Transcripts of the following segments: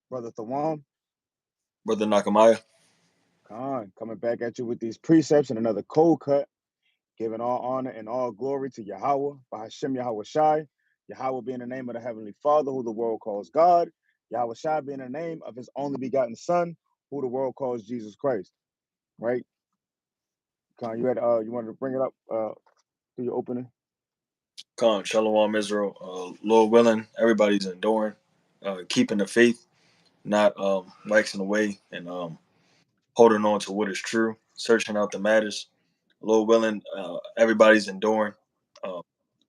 Brother Thawam, Brother Nakamaya. Khan, coming back at you with these precepts and another cold cut, giving all honor and all glory to Yahweh, by Hashem Yahweh Shai, Yahweh being the name of the Heavenly Father, who the world calls God, Yahweh Shai being the name of his only begotten Son, who the world calls Jesus Christ. Right? Khan, you wanted to bring it up to your opening? Khan, Shalom Israel. Lord willing, everybody's enduring, keeping the faith, not waxing away, and holding on to what is true, searching out the matters. Lord willing, everybody's enduring. Uh,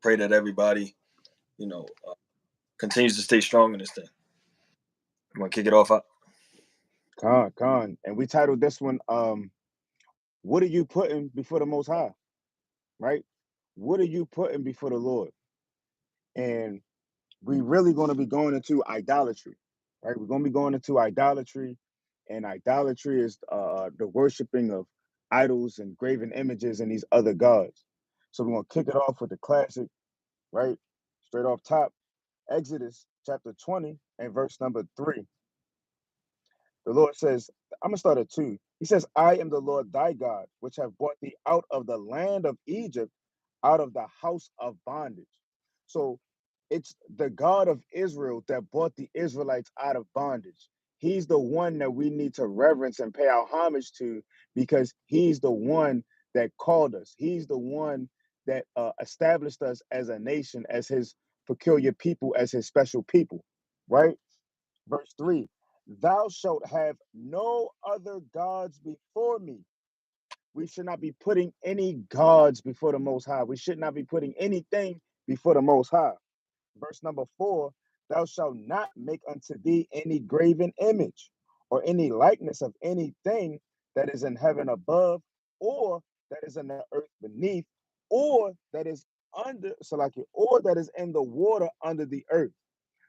Pray that everybody, you know, continues to stay strong in this thing. You want to kick it off? Khan. And we titled this one, What are you putting before the Most High? Right? What are you putting before the Lord? And we really going to be going into idolatry, right? We're going to be going into idolatry, and idolatry is the worshiping of idols and graven images and these other gods. So we're going to kick it off with the classic, right? Straight off top, Exodus chapter 20 and verse number 3. The Lord says, I'm going to start at 2. He says, I am the Lord thy God, which have brought thee out of the land of Egypt, out of the house of bondage. So it's the God of Israel that brought the Israelites out of bondage. He's the one that we need to reverence and pay our homage to, because he's the one that called us. He's the one that established us as a nation, as his peculiar people, as his special people, right? Verse 3, thou shalt have no other gods before me. We should not be putting any gods before the Most High. We should not be putting anything before the Most High. Verse number 4, thou shalt not make unto thee any graven image or any likeness of anything that is in heaven above, or that is in the earth beneath, or that is under, or that is in the water under the earth.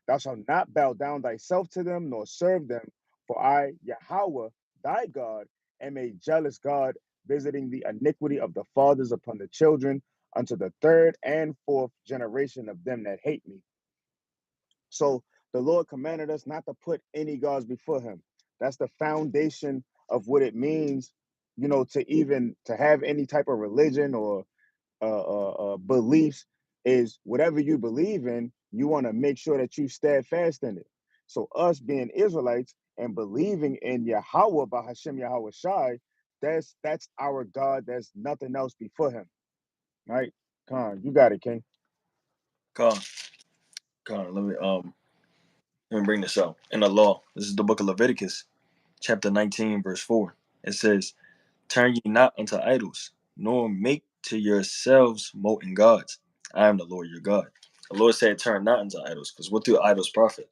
Thou shalt not bow down thyself to them, nor serve them, for I, Yahweh, thy God, am a jealous God, visiting the iniquity of the fathers upon the children, unto the third and fourth generation of them that hate me. So the Lord commanded us not to put any gods before him. That's the foundation of what it means, to have any type of religion or beliefs. Is whatever you believe in, you want to make sure that you steadfast in it. So us being Israelites and believing in Yahweh by Hashem Yahweh Shai, that's our God. There's nothing else before him. Right? Khan, you got it, King. Khan, let me bring this out. In the law, this is the book of Leviticus, chapter 19, verse 4. It says, turn ye not unto idols, nor make to yourselves molten gods. I am the Lord your God. The Lord said, turn not unto idols, because what do idols profit?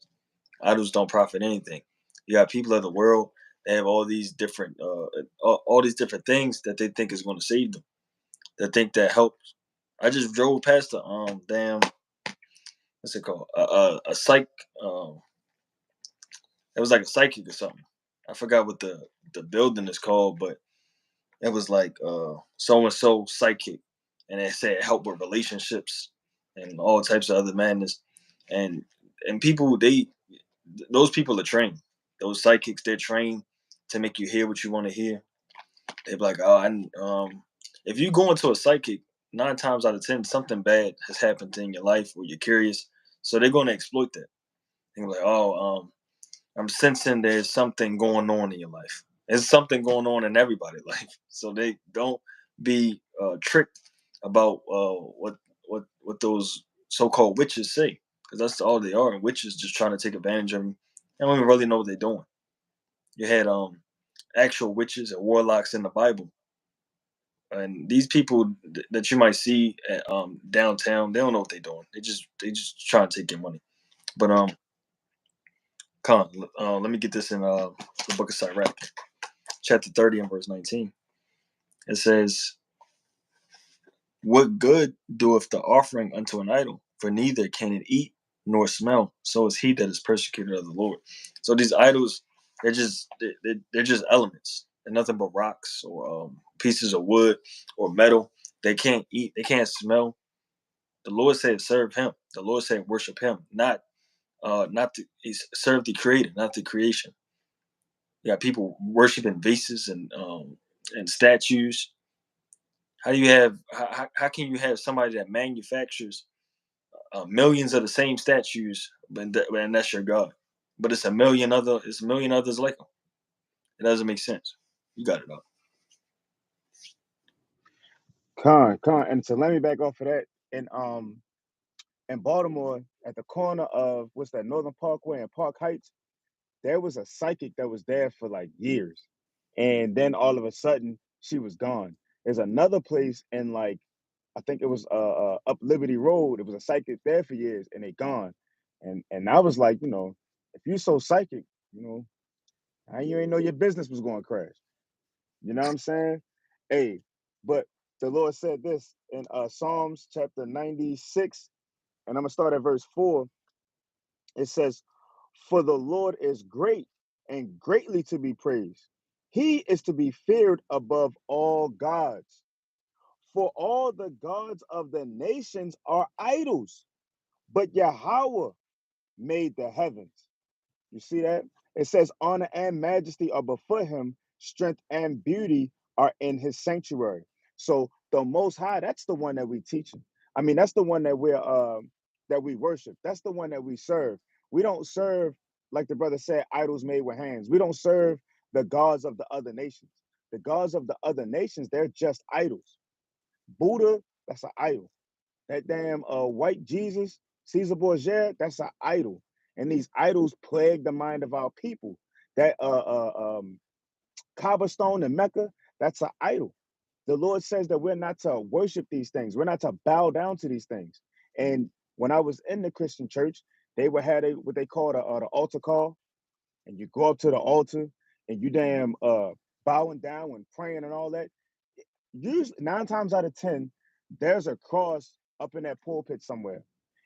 Idols don't profit anything. You got people of the world, they have all these different things that they think is going to save them. They think that helps. I just drove past the what's it called? A psych. It was like a psychic or something. I forgot what the building is called, but it was like so and so psychic, and it said help with relationships and all types of other madness. And people, those people are trained. Those psychics, they're trained to make you hear what you want to hear. They're like, if you go into a psychic, 9 times out of 10, something bad has happened in your life, or you're curious, so they're going to exploit that. They're like, I'm sensing there's something going on in your life. There's something going on in everybody's life. So they don't be tricked about what those so-called witches say, because that's all they are. Witches just trying to take advantage of you. They don't even really know what they're doing. You had actual witches and warlocks in the Bible, and these people that you might see at, downtown, they don't know what they're doing. They just trying to take your money. But let me get this in the book of Sirach, chapter 30 and verse 19. It says, what good doeth the offering unto an idol? For neither can it eat nor smell. So is he that is persecuted of the Lord. So these idols, they're just elements. They're nothing but rocks or pieces of wood or metal. They can't eat. They can't smell. The Lord said serve him. The Lord said worship him, not not to serve the creator, not the creation. You got people worshiping vases and statues. How do you have how can you have somebody that manufactures millions of the same statues, and that's your god? But it's a million others like them. It doesn't make sense. You got it up. And so let me back off of that. In Baltimore, at the corner of what's that, Northern Parkway and Park Heights, there was a psychic that was there for like years. And then all of a sudden she was gone. There's another place in like, I think it was up Liberty Road. It was a psychic there for years and they gone. And I was like, if you so psychic, you know, how you ain't know your business was going to crash. You know what I'm saying? Hey, but the Lord said this in Psalms chapter 96, and I'm gonna start at verse 4. It says, "For the Lord is great and greatly to be praised. He is to be feared above all gods. For all the gods of the nations are idols, but Yahweh made the heavens." You see that? It says, "Honor and majesty are before him, strength and beauty are in his sanctuary." So the Most High, that's the one that we teach him. I mean, that's the one that we worship. That's the one that we serve. We don't serve, like the brother said, idols made with hands. We don't serve the gods of the other nations. The gods of the other nations, they're just idols. Buddha, that's an idol. That damn white Jesus, Caesar Borgia, that's an idol. And these idols plague the mind of our people. That Kaaba stone in Mecca, that's an idol. The Lord says that we're not to worship these things. We're not to bow down to these things. And when I was in the Christian church, they would have what they call the altar call, and you go up to the altar and you damn bowing down and praying and all that. Usually 9 times out of 10, there's a cross up in that pulpit somewhere.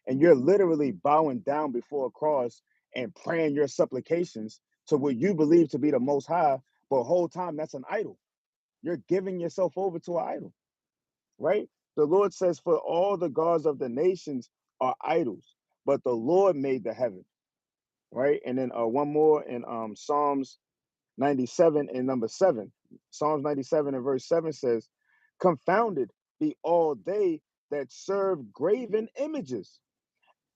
And you're literally bowing down before a cross and praying your supplications to what you believe to be the most high, but the whole time that's an idol. You're giving yourself over to an idol, right? The Lord says, "For all the gods of the nations are idols, but the Lord made the heaven," right? And then one more in Psalms 97 and number 7. Psalms 97 and verse 7 says, "Confounded be all they that serve graven images,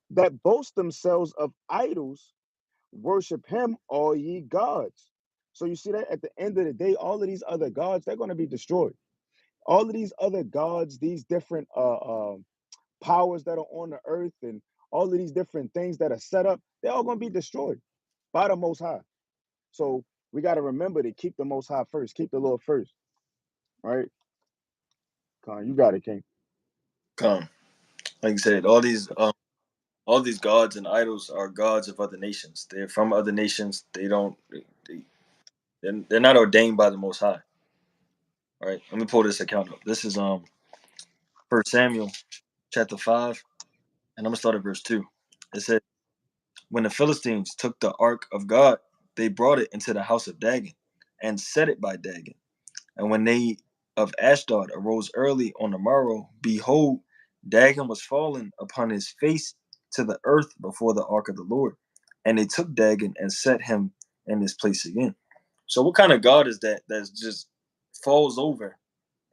that boast themselves of idols, worship him, all ye gods." So you see that at the end of the day, all of these other gods, they're going to be destroyed. All of these other gods, these different powers that are on the earth, and all of these different things that are set up, they're all going to be destroyed by the Most High. So we got to remember to keep the Most High first, keep the Lord first, right? Con, you got it, King. Come, like you said, all these gods and idols are gods of other nations. They're from other nations. They don't. They're not ordained by the Most High. All right. Let me pull this account up. This is First Samuel chapter 5, and I'm gonna start at verse 2. It said, "When the Philistines took the ark of God, they brought it into the house of Dagon, and set it by Dagon. And when they of Ashdod arose early on the morrow, behold, Dagon was fallen upon his face to the earth before the ark of the Lord. And they took Dagon and set him in his place again." So what kind of God is that just falls over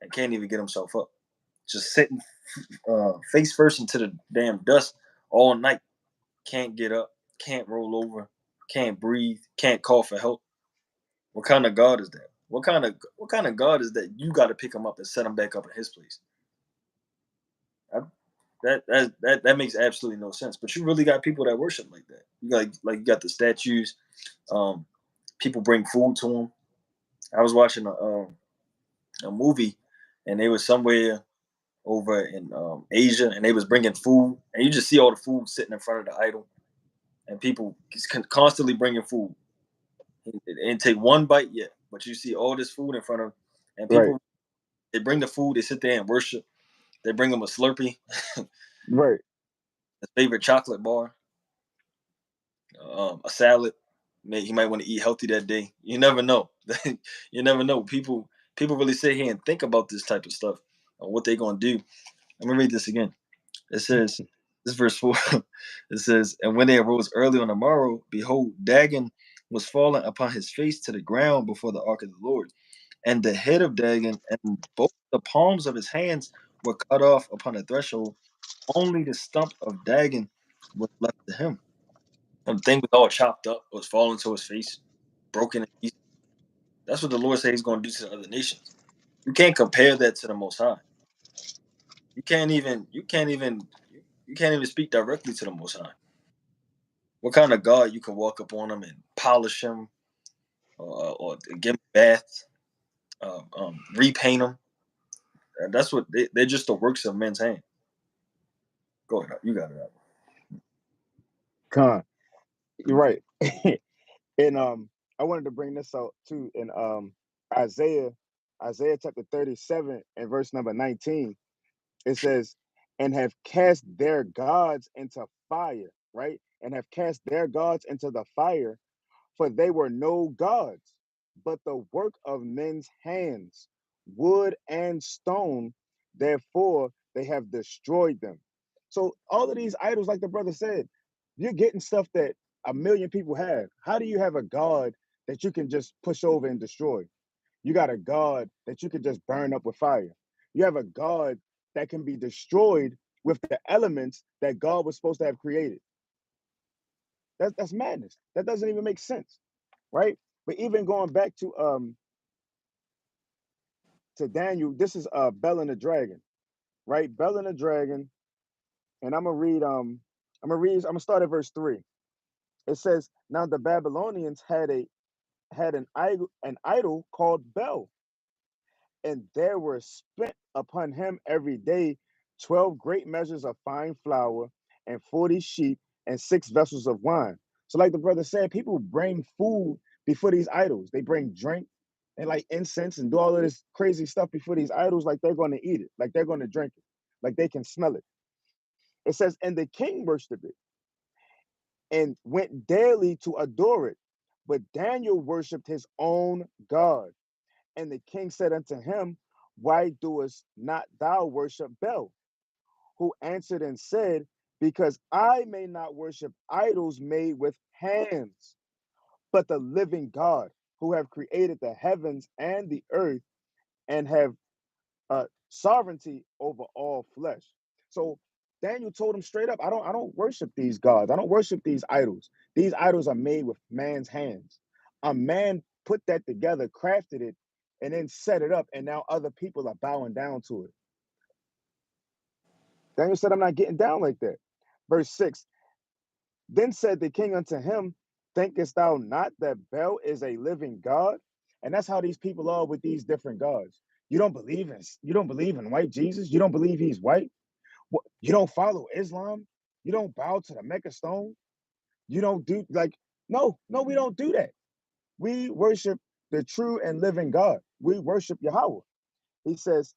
and can't even get himself up? Just sitting face first into the damn dust all night. Can't get up, can't roll over, can't breathe, can't call for help. What kind of God is that? What kind of God is that you got to pick him up and set him back up in his place? I, that makes absolutely no sense. But you really got people that worship like that. You got like you got the statues. Um, People bring food to them. I was watching a movie, and they was somewhere over in Asia, and they was bringing food, and you just see all the food sitting in front of the idol, and people just constantly bringing food. It didn't take one bite yet, but you see all this food in front of, and Right, people they bring the food, they sit there and worship. They bring them a Slurpee, right. a favorite chocolate bar, a salad. He might want to eat healthy that day. You never know. You never know. People really sit here and think about this type of stuff and what they're gonna do. Let me read this again. It says, This verse 4. It says, and when they arose early on the morrow, behold, Dagon was fallen upon his face to the ground before the ark of the Lord. And the head of Dagon and both the palms of his hands were cut off upon the threshold. Only the stump of Dagon was left to him. And the thing was all chopped up, was falling to his face, broken in pieces. That's what the Lord said he's going to do to the other nations. You can't compare that to the Most High. You can't even speak directly to the Most High. What kind of God you can walk up on him and polish him, or give him a bath, repaint him? And that's what they're just the works of men's hand. Go ahead, you got it out. Con, you're right. And I wanted to bring this out too in Isaiah, Isaiah chapter 37 and verse number 19. It says, and have cast their gods into fire, right? And have cast their gods into the fire, for they were no gods, but the work of men's hands, wood and stone. Therefore, they have destroyed them. So, all of these idols, like the brother said, you're getting stuff that a million people have. How do you have a God that you can just push over and destroy? You got a God that you can just burn up with fire. You have a God that can be destroyed with the elements that God was supposed to have created. That's madness. That doesn't even make sense, right? But even going back to Daniel, this is Bel and the Dragon, right? Bel and the Dragon, and I'm gonna start at verse 3. It says, now the Babylonians had an idol called Bel, and there were spent upon him every day 12 great measures of fine flour and 40 sheep and 6 vessels of wine. So, like the brother said, people bring food before these idols. They bring drink and like incense and do all of this crazy stuff before these idols, like they're going to eat it, like they're going to drink it, like they can smell it. It says, and the king worshipped it and went daily to adore it. But Daniel worshipped his own God. And the king said unto him, why doest not thou worship Bel? Who answered and said, because I may not worship idols made with hands, but the living God, who have created the heavens and the earth, and have sovereignty over all flesh. So Daniel told him straight up, I don't worship these gods. I don't worship these idols. These idols are made with man's hands. A man put that together, crafted it, and then set it up, and now other people are bowing down to it. Daniel said, I'm not getting down like that. Verse 6. Then said the king unto him, thinkest thou not that Bel is a living God? And that's how these people are with these different gods. You don't believe in white Jesus? You don't believe he's white? You don't follow Islam? You don't bow to the Mecca stone? You don't do like no, we don't do that. We worship the true and living God. We worship Yahweh. He says,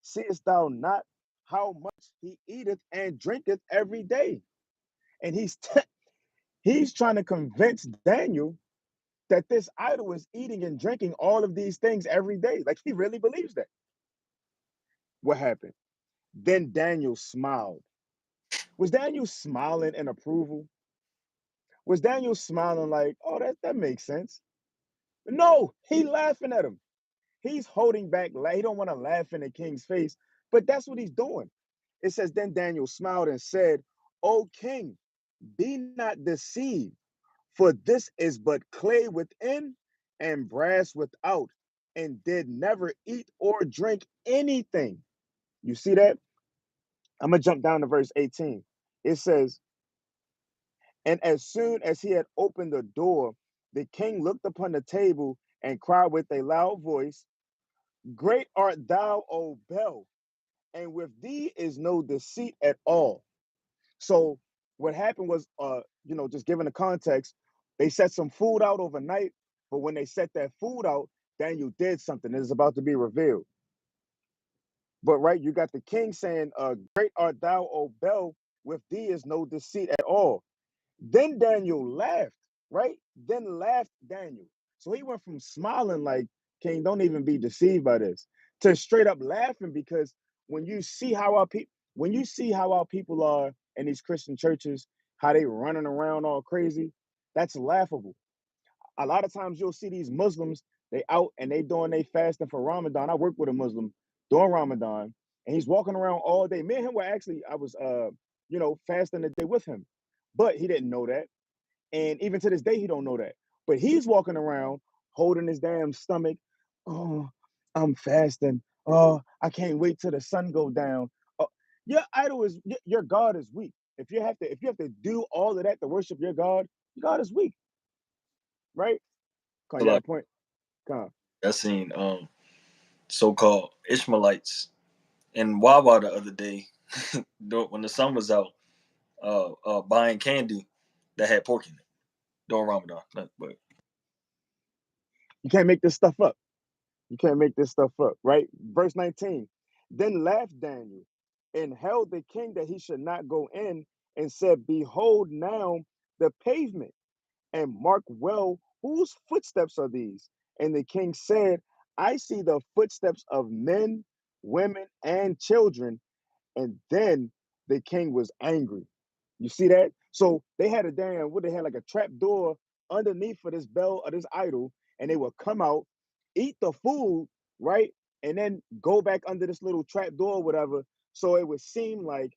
seest thou not how much he eateth and drinketh every day? And he's trying to convince Daniel that this idol is eating and drinking all of these things every day. Like he really believes that. What happened? Then Daniel smiled. Was Daniel smiling in approval? Was Daniel smiling like, oh, that makes sense? No, he laughing at him. He's holding back. He don't want to laugh in the king's face, but that's what he's doing. It says, then Daniel smiled and said, O king, be not deceived, for this is but clay within and brass without, and did never eat or drink anything. You see that? I'm going to jump down to verse 18. It says, and as soon as he had opened the door, the king looked upon the table and cried with a loud voice, great art thou, O Bel, and with thee is no deceit at all. So what happened was, just given the context, they set some food out overnight, but when they set that food out, Daniel did something that is about to be revealed. But right, you got the king saying, great art thou, O Bel, with thee is no deceit at all. Then Daniel laughed, right? Then laughed Daniel. So he went from smiling like, King, don't even be deceived by this, to straight up laughing, because when you see how our people are in these Christian churches, how they running around all crazy, that's laughable. A lot of times you'll see these Muslims, they out and they doing they fasting for Ramadan. I work with a Muslim during Ramadan, and he's walking around all day. Me and him were actually, I was fasting a day with him. But he didn't know that. And even to this day, he don't know that. But he's walking around holding his damn stomach. Oh, I'm fasting. Oh, I can't wait till the sun go down. Oh, your God is weak. If you have to do all of that to worship your God is weak, right? Come on, So you had a like point. Come on. I seen so-called Ishmaelites in Wawa the other day when the sun was out, buying candy that had pork in it during Ramadan. But You can't make this stuff up. You can't make this stuff up, right? Verse 19. Then laughed Daniel and held the king that he should not go in and said, behold now the pavement, and mark well whose footsteps are these. And the king said, I see the footsteps of men, women, and children. And then the king was angry. You see that? So they had they had like a trap door underneath for this bell or this idol, and they would come out, eat the food, right? And then go back under this little trap door or whatever. So it would seem like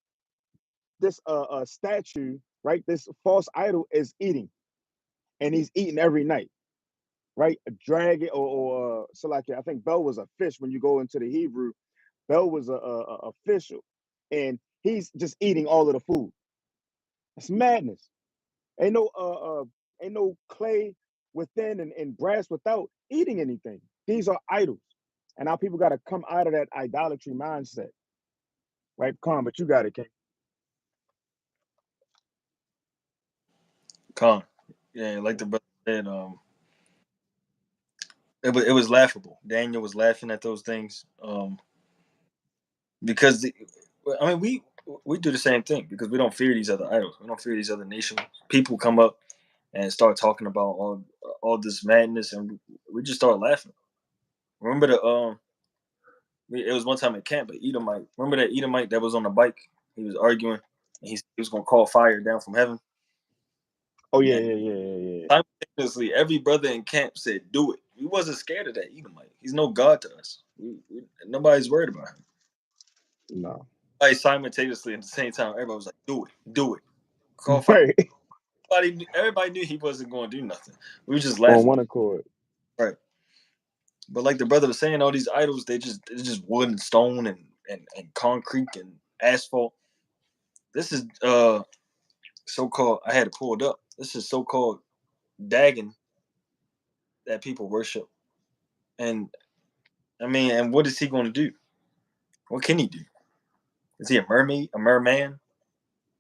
this statue, right? This false idol is eating, and he's eating every night, right? A dragon or so like I think Bel was a fish when you go into the Hebrew. Bel was a fish, and he's just eating all of the food. It's madness. Ain't no ain't no clay within and brass without eating anything. These are idols. And now people got to come out of that idolatry mindset. Right? Come, but you got it, King. con, yeah, like the brother said, it was laughable. Daniel was laughing at those things, because I mean we do the same thing because we don't fear these other idols. We don't fear these other nations. People come up and start talking about all this madness, and we just start laughing. Remember it was one time at camp, but Edomite. Remember that Edomite that was on the bike? He was arguing, and he was gonna call fire down from heaven. Oh yeah, And yeah, yeah, yeah, yeah. simultaneously, every brother in camp said, "Do it." We wasn't scared of that Edomite. He's no god to us. Nobody's worried about him. No. Like simultaneously at the same time, everybody was like, "Do it, do it." Call fire. Right. Everybody knew he wasn't going to do nothing. We were just On laughing, one accord. right? But like the brother was saying, all these idols, it's just wood and stone and concrete and asphalt. This is so-called. I had it pulled up. This is so-called Dagon that people worship, and I mean, and what is he going to do? What can he do? Is he a mermaid, a merman,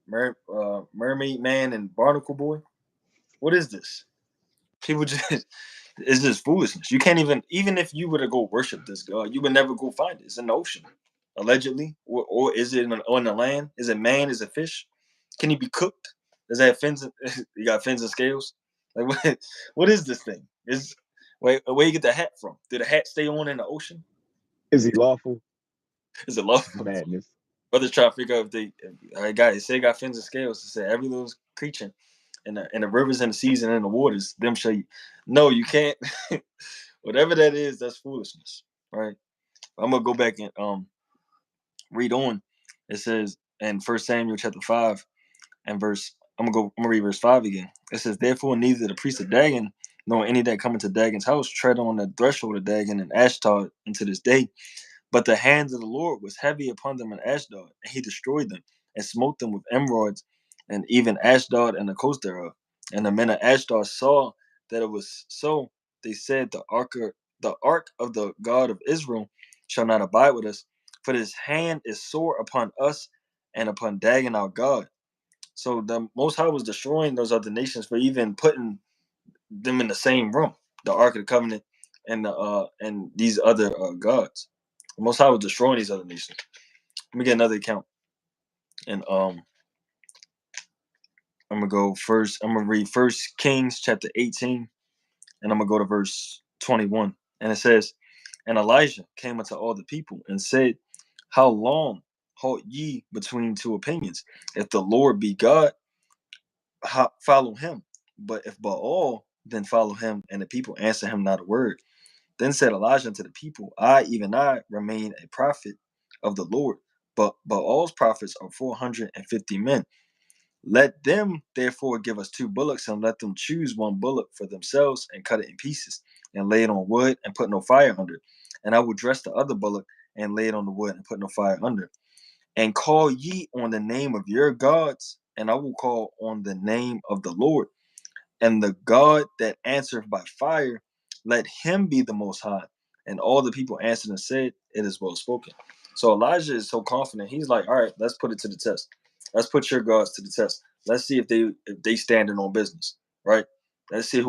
mermaid man, and barnacle boy? What is this? People just it's just foolishness. You can't even if you were to go worship this god, you would never go find it. It's in the ocean, allegedly, or is it on the land? Is it man? Is it fish? Can he be cooked? Does that have fins? You got fins and scales? Like what is this thing? Is where you get the hat from? Did the hat stay on in the ocean? Is he lawful? Is it love? It's madness. Brothers try to figure out if they got fins and scales. To say every little creature in the rivers and the seas and in the waters, them shall you. No, you can't. Whatever that is, that's foolishness, right? I'm gonna go back and read on. It says in First Samuel chapter 5 and verse. I'm gonna read verse 5 again. It says, therefore neither the priest of Dagon nor any that come into Dagon's house tread on the threshold of Dagon and Ashtod unto this day. But the hands of the Lord was heavy upon them in Ashdod, and he destroyed them and smote them with emeralds, and even Ashdod and the coast thereof. And the men of Ashdod saw that it was so. They said, the ark of the God of Israel shall not abide with us, for his hand is sore upon us and upon Dagon our God. So the Most High was destroying those other nations for even putting them in the same room, the Ark of the Covenant and these other gods. The Most High was destroying these other nations. Let me get another account, and I'm gonna go first. I'm gonna read First Kings chapter 18, and I'm gonna go to verse 21, and it says, "And Elijah came unto all the people and said, How long halt ye between two opinions. If the Lord be God, follow him. But if Baal, then follow him. And the people answer him not a word. Then said Elijah unto the people, even I, remain a prophet of the Lord. But Baal's prophets are 450 men. Let them therefore give us 2 bullocks, and let them choose 1 bullock for themselves, and cut it in pieces, and lay it on wood, and put no fire under it. And I will dress the other bullock, and lay it on the wood, and put no fire under it. And call ye on the name of your gods, and I will call on the name of the Lord. And the God that answereth by fire, let him be the most high. And all the people answered and said, it is well spoken. So Elijah is so confident. He's like, all right, let's put it to the test. Let's put your gods to the test. Let's see if they standing on business, right? Let's see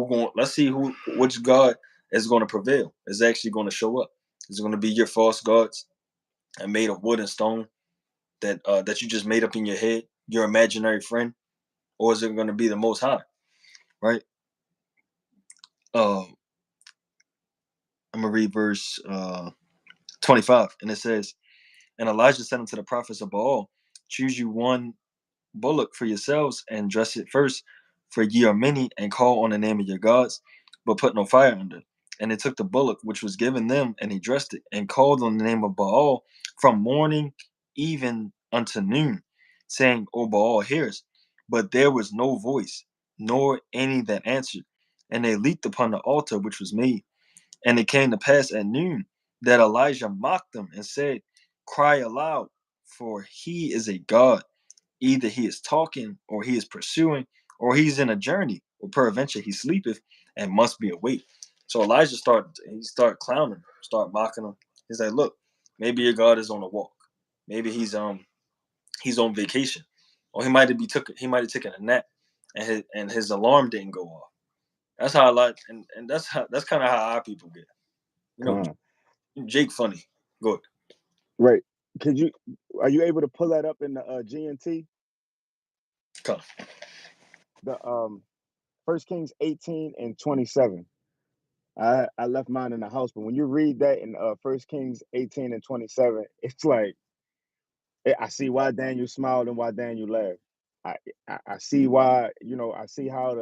which God is going to prevail, is actually going to show up. Is it going to be your false gods and made of wood and stone that you just made up in your head, your imaginary friend, or is it going to be the Most High, right? I'm gonna read verse 25, and it says, "And Elijah said unto the prophets of Baal, choose you 1 bullock for yourselves, and dress it first, for ye are many, and call on the name of your gods, but put no fire under it. And they took the bullock which was given them, and he dressed it, and called on the name of Baal from morning even unto noon, saying, O Baal, hear us. But there was no voice, nor any that answered. And they leaped upon the altar which was made. And it came to pass at noon that Elijah mocked them and said, Cry aloud, for he is a God. Either he is talking, or he is pursuing, or he's in a journey, or peradventure he sleepeth and must be awake. So Elijah start clowning, start mocking him. He's like, look, maybe your God is on a walk. Maybe he's on vacation. Or he might have taken a nap, and his alarm didn't go off. That's how and that's kind of how our people get. You know, Con. Jake funny. Go ahead. Right. Are you able to pull that up in the GNT? Come. The 1 Kings 18 and 27. I left mine in the house, but when you read that in 1 Kings 18 and 27, it's like I see why Daniel smiled and why Daniel laughed. I see why, I see how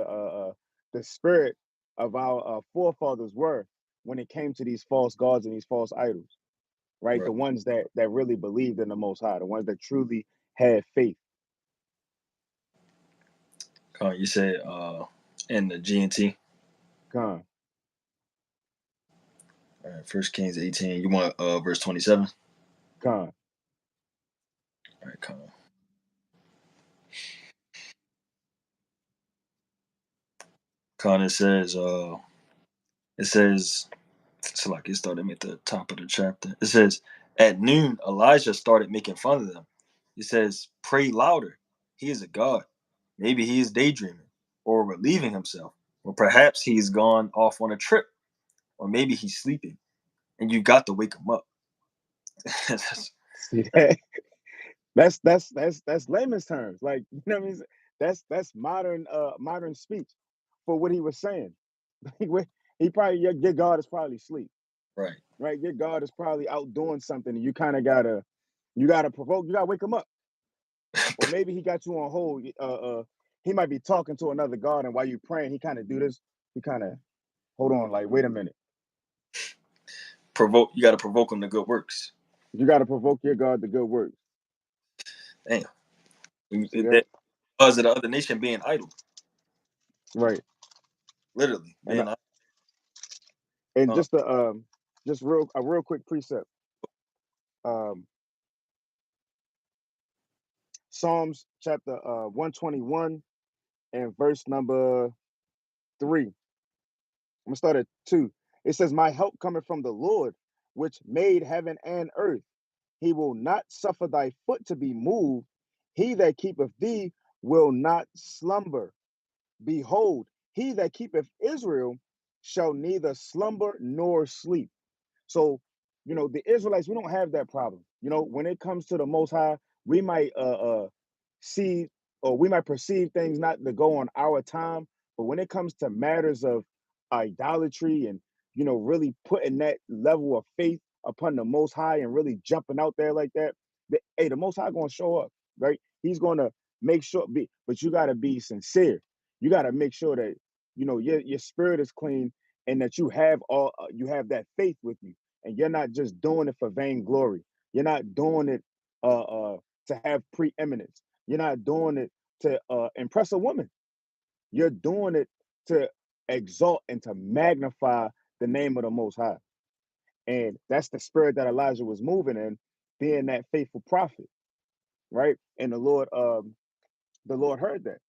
the spirit of our forefathers were when it came to these false gods and these false idols, right? Right. The ones that really believed in the Most High, the ones that truly had faith. Come. You said in the GNT. Con, All right, 1 Kings 18. You want verse 27? con, All right, come on. Con, it says, so like it started at the top of the chapter. It says, at noon, Elijah started making fun of them. He says, pray louder. He is a god. Maybe he is daydreaming or relieving himself. Or perhaps he's gone off on a trip. Or maybe he's sleeping. And you got to wake him up. see that? That's layman's terms. Like, you know what I mean? That's modern speech for what he was saying. He probably your God is probably asleep, Right. right? Your God is probably out doing something, and you kind of gotta provoke, you gotta wake him up, or maybe he got you on hold. He might be talking to another God, and while you praying, he kind of do this. He kind of hold on, like wait a minute. You got to provoke him to good works. You gotta provoke your God to good works. Damn. See that? Because of the other nation being idle. Right. Literally And being idle. and Uh, just real quick precept. Um, Psalms chapter 121 and verse number 3. I'm gonna start at 2. It says, my help cometh from the Lord, which made heaven and earth. He will not suffer thy foot to be moved. He that keepeth thee will not slumber. Behold, he that keepeth Israel shall neither slumber nor sleep. So, the Israelites, we don't have that problem. When it comes to the Most High, we might see, or we might perceive things not to go on our time, but when it comes to matters of idolatry and really putting that level of faith upon the Most High and really jumping out there like that, hey, the Most High gonna show up, right? He's gonna make sure, but you gotta be sincere. You gotta make sure that your spirit is clean and that you have that faith with you, and you're not just doing it for vainglory. You're not doing it to have preeminence. You're not doing it to impress a woman. You're doing it to exalt and to magnify the name of the Most High. And that's the spirit that Elijah was moving in, being that faithful prophet, right? And the Lord heard that,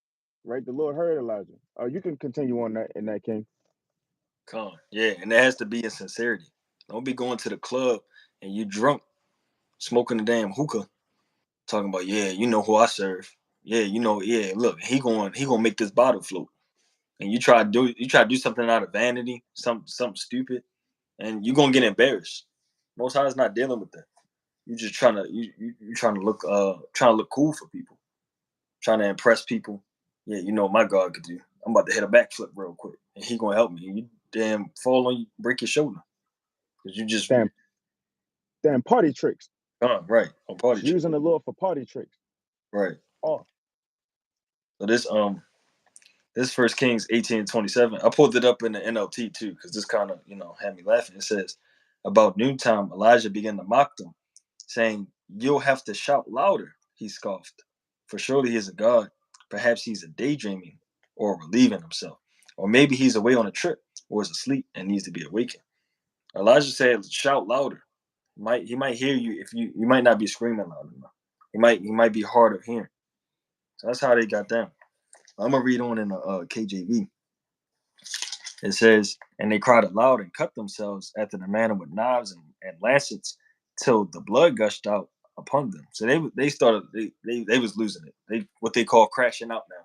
right? The Lord heard Elijah. You can continue on that in that, King. Yeah, and that has to be in sincerity. Don't be going to the club and you drunk, smoking the damn hookah, talking about, yeah, you know who I serve. Yeah, yeah, look, he gonna make this bottle float. And you try to do something out of vanity, something stupid, and you're gonna get embarrassed. Most High is not dealing with that. You just trying to look cool for people, trying to impress people. Yeah, you know what my God could do. I'm about to hit a backflip real quick, and he gonna help me. And you damn fall on you, break your shoulder because you just Damn, damn party tricks. right on party trick. Using the Lord for party tricks. Right. Oh, So this First Kings 18:27. I pulled it up in the NLT too because this kind of had me laughing. It says, about noontime, Elijah began to mock them, saying, "You'll have to shout louder," he scoffed. "For surely he is a god. Perhaps he's a daydreaming or relieving himself. Or maybe he's away on a trip or is asleep and needs to be awakened." Elijah said, "Shout louder." He might hear you if you might not be screaming loud enough. He might be hard of hearing. So that's how they got down. I'm gonna read on in the KJV. It says, "And they cried aloud and cut themselves after the manner with knives and lancets till the blood gushed out upon them." So they started they was losing it. They what they call crashing out now.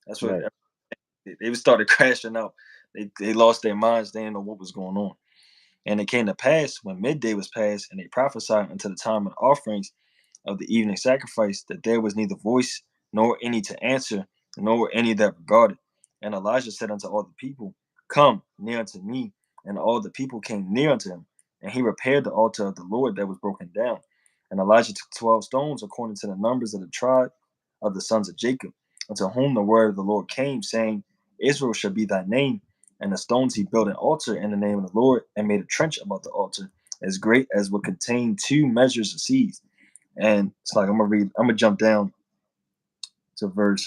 That's what right. they started crashing out. They lost their minds. They didn't know what was going on. And it came to pass when midday was past, and they prophesied until the time of the offerings of the evening sacrifice, that there was neither voice nor any to answer, nor any that regarded. And Elijah said unto all the people, "Come near unto me." And all the people came near unto him. And he repaired the altar of the Lord that was broken down. And Elijah took 12 stones according to the numbers of the tribe of the sons of Jacob, unto whom the word of the Lord came, saying, "Israel shall be thy name." And the stones he built an altar in the name of the Lord, and made a trench about the altar, as great as would contain 2 measures of seeds. And it's like I'm gonna jump down to verse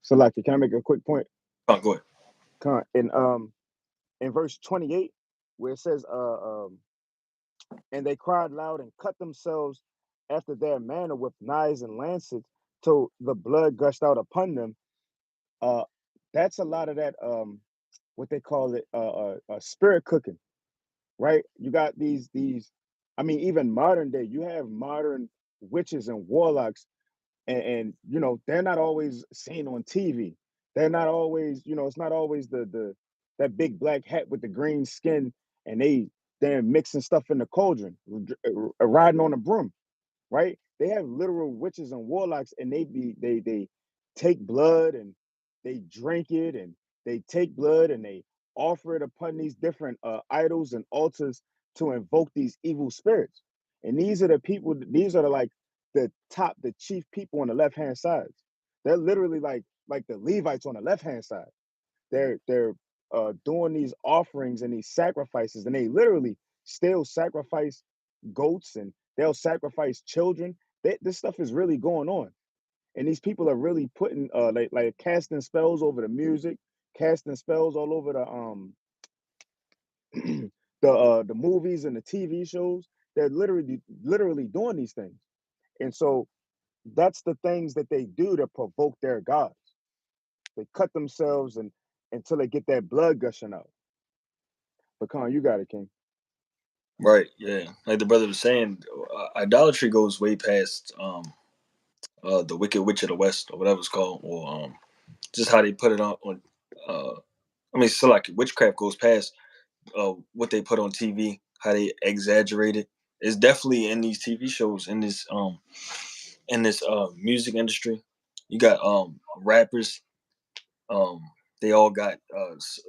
So, like, can I make a quick point? oh, go ahead. In verse 28, where it says, and they cried loud and cut themselves after their manner with knives and lancets till the blood gushed out upon them. Uh, that's a lot of that, what they call it, spirit cooking, right? You got these. I mean, even modern day, you have modern witches and warlocks, and they're not always seen on TV. They're not always, it's not always the that big black hat with the green skin, and they're mixing stuff in the cauldron, riding on a broom, right? They have literal witches and warlocks, and they take blood and they drink it, and they take blood and they offer it upon these different idols and altars to invoke these evil spirits. And these are the people. These are the chief people on the left hand side. They're literally like the Levites on the left hand side. They're doing these offerings and these sacrifices, and they literally still sacrifice goats, and they'll sacrifice children. This stuff is really going on, and these people are really putting like casting spells over the music, casting spells all over the movies and the TV shows. They're literally doing these things, and so that's the things that they do to provoke their gods. They cut themselves and until they get that blood gushing out. But Khan, you got it, King. Right, yeah. Like the brother was saying, idolatry goes way past the Wicked Witch of the West or whatever it's called, or just how they put it on I mean, so like witchcraft goes past what they put on TV, how they exaggerate it. It's definitely in these TV shows, in this music industry. You got rappers. Um, they all got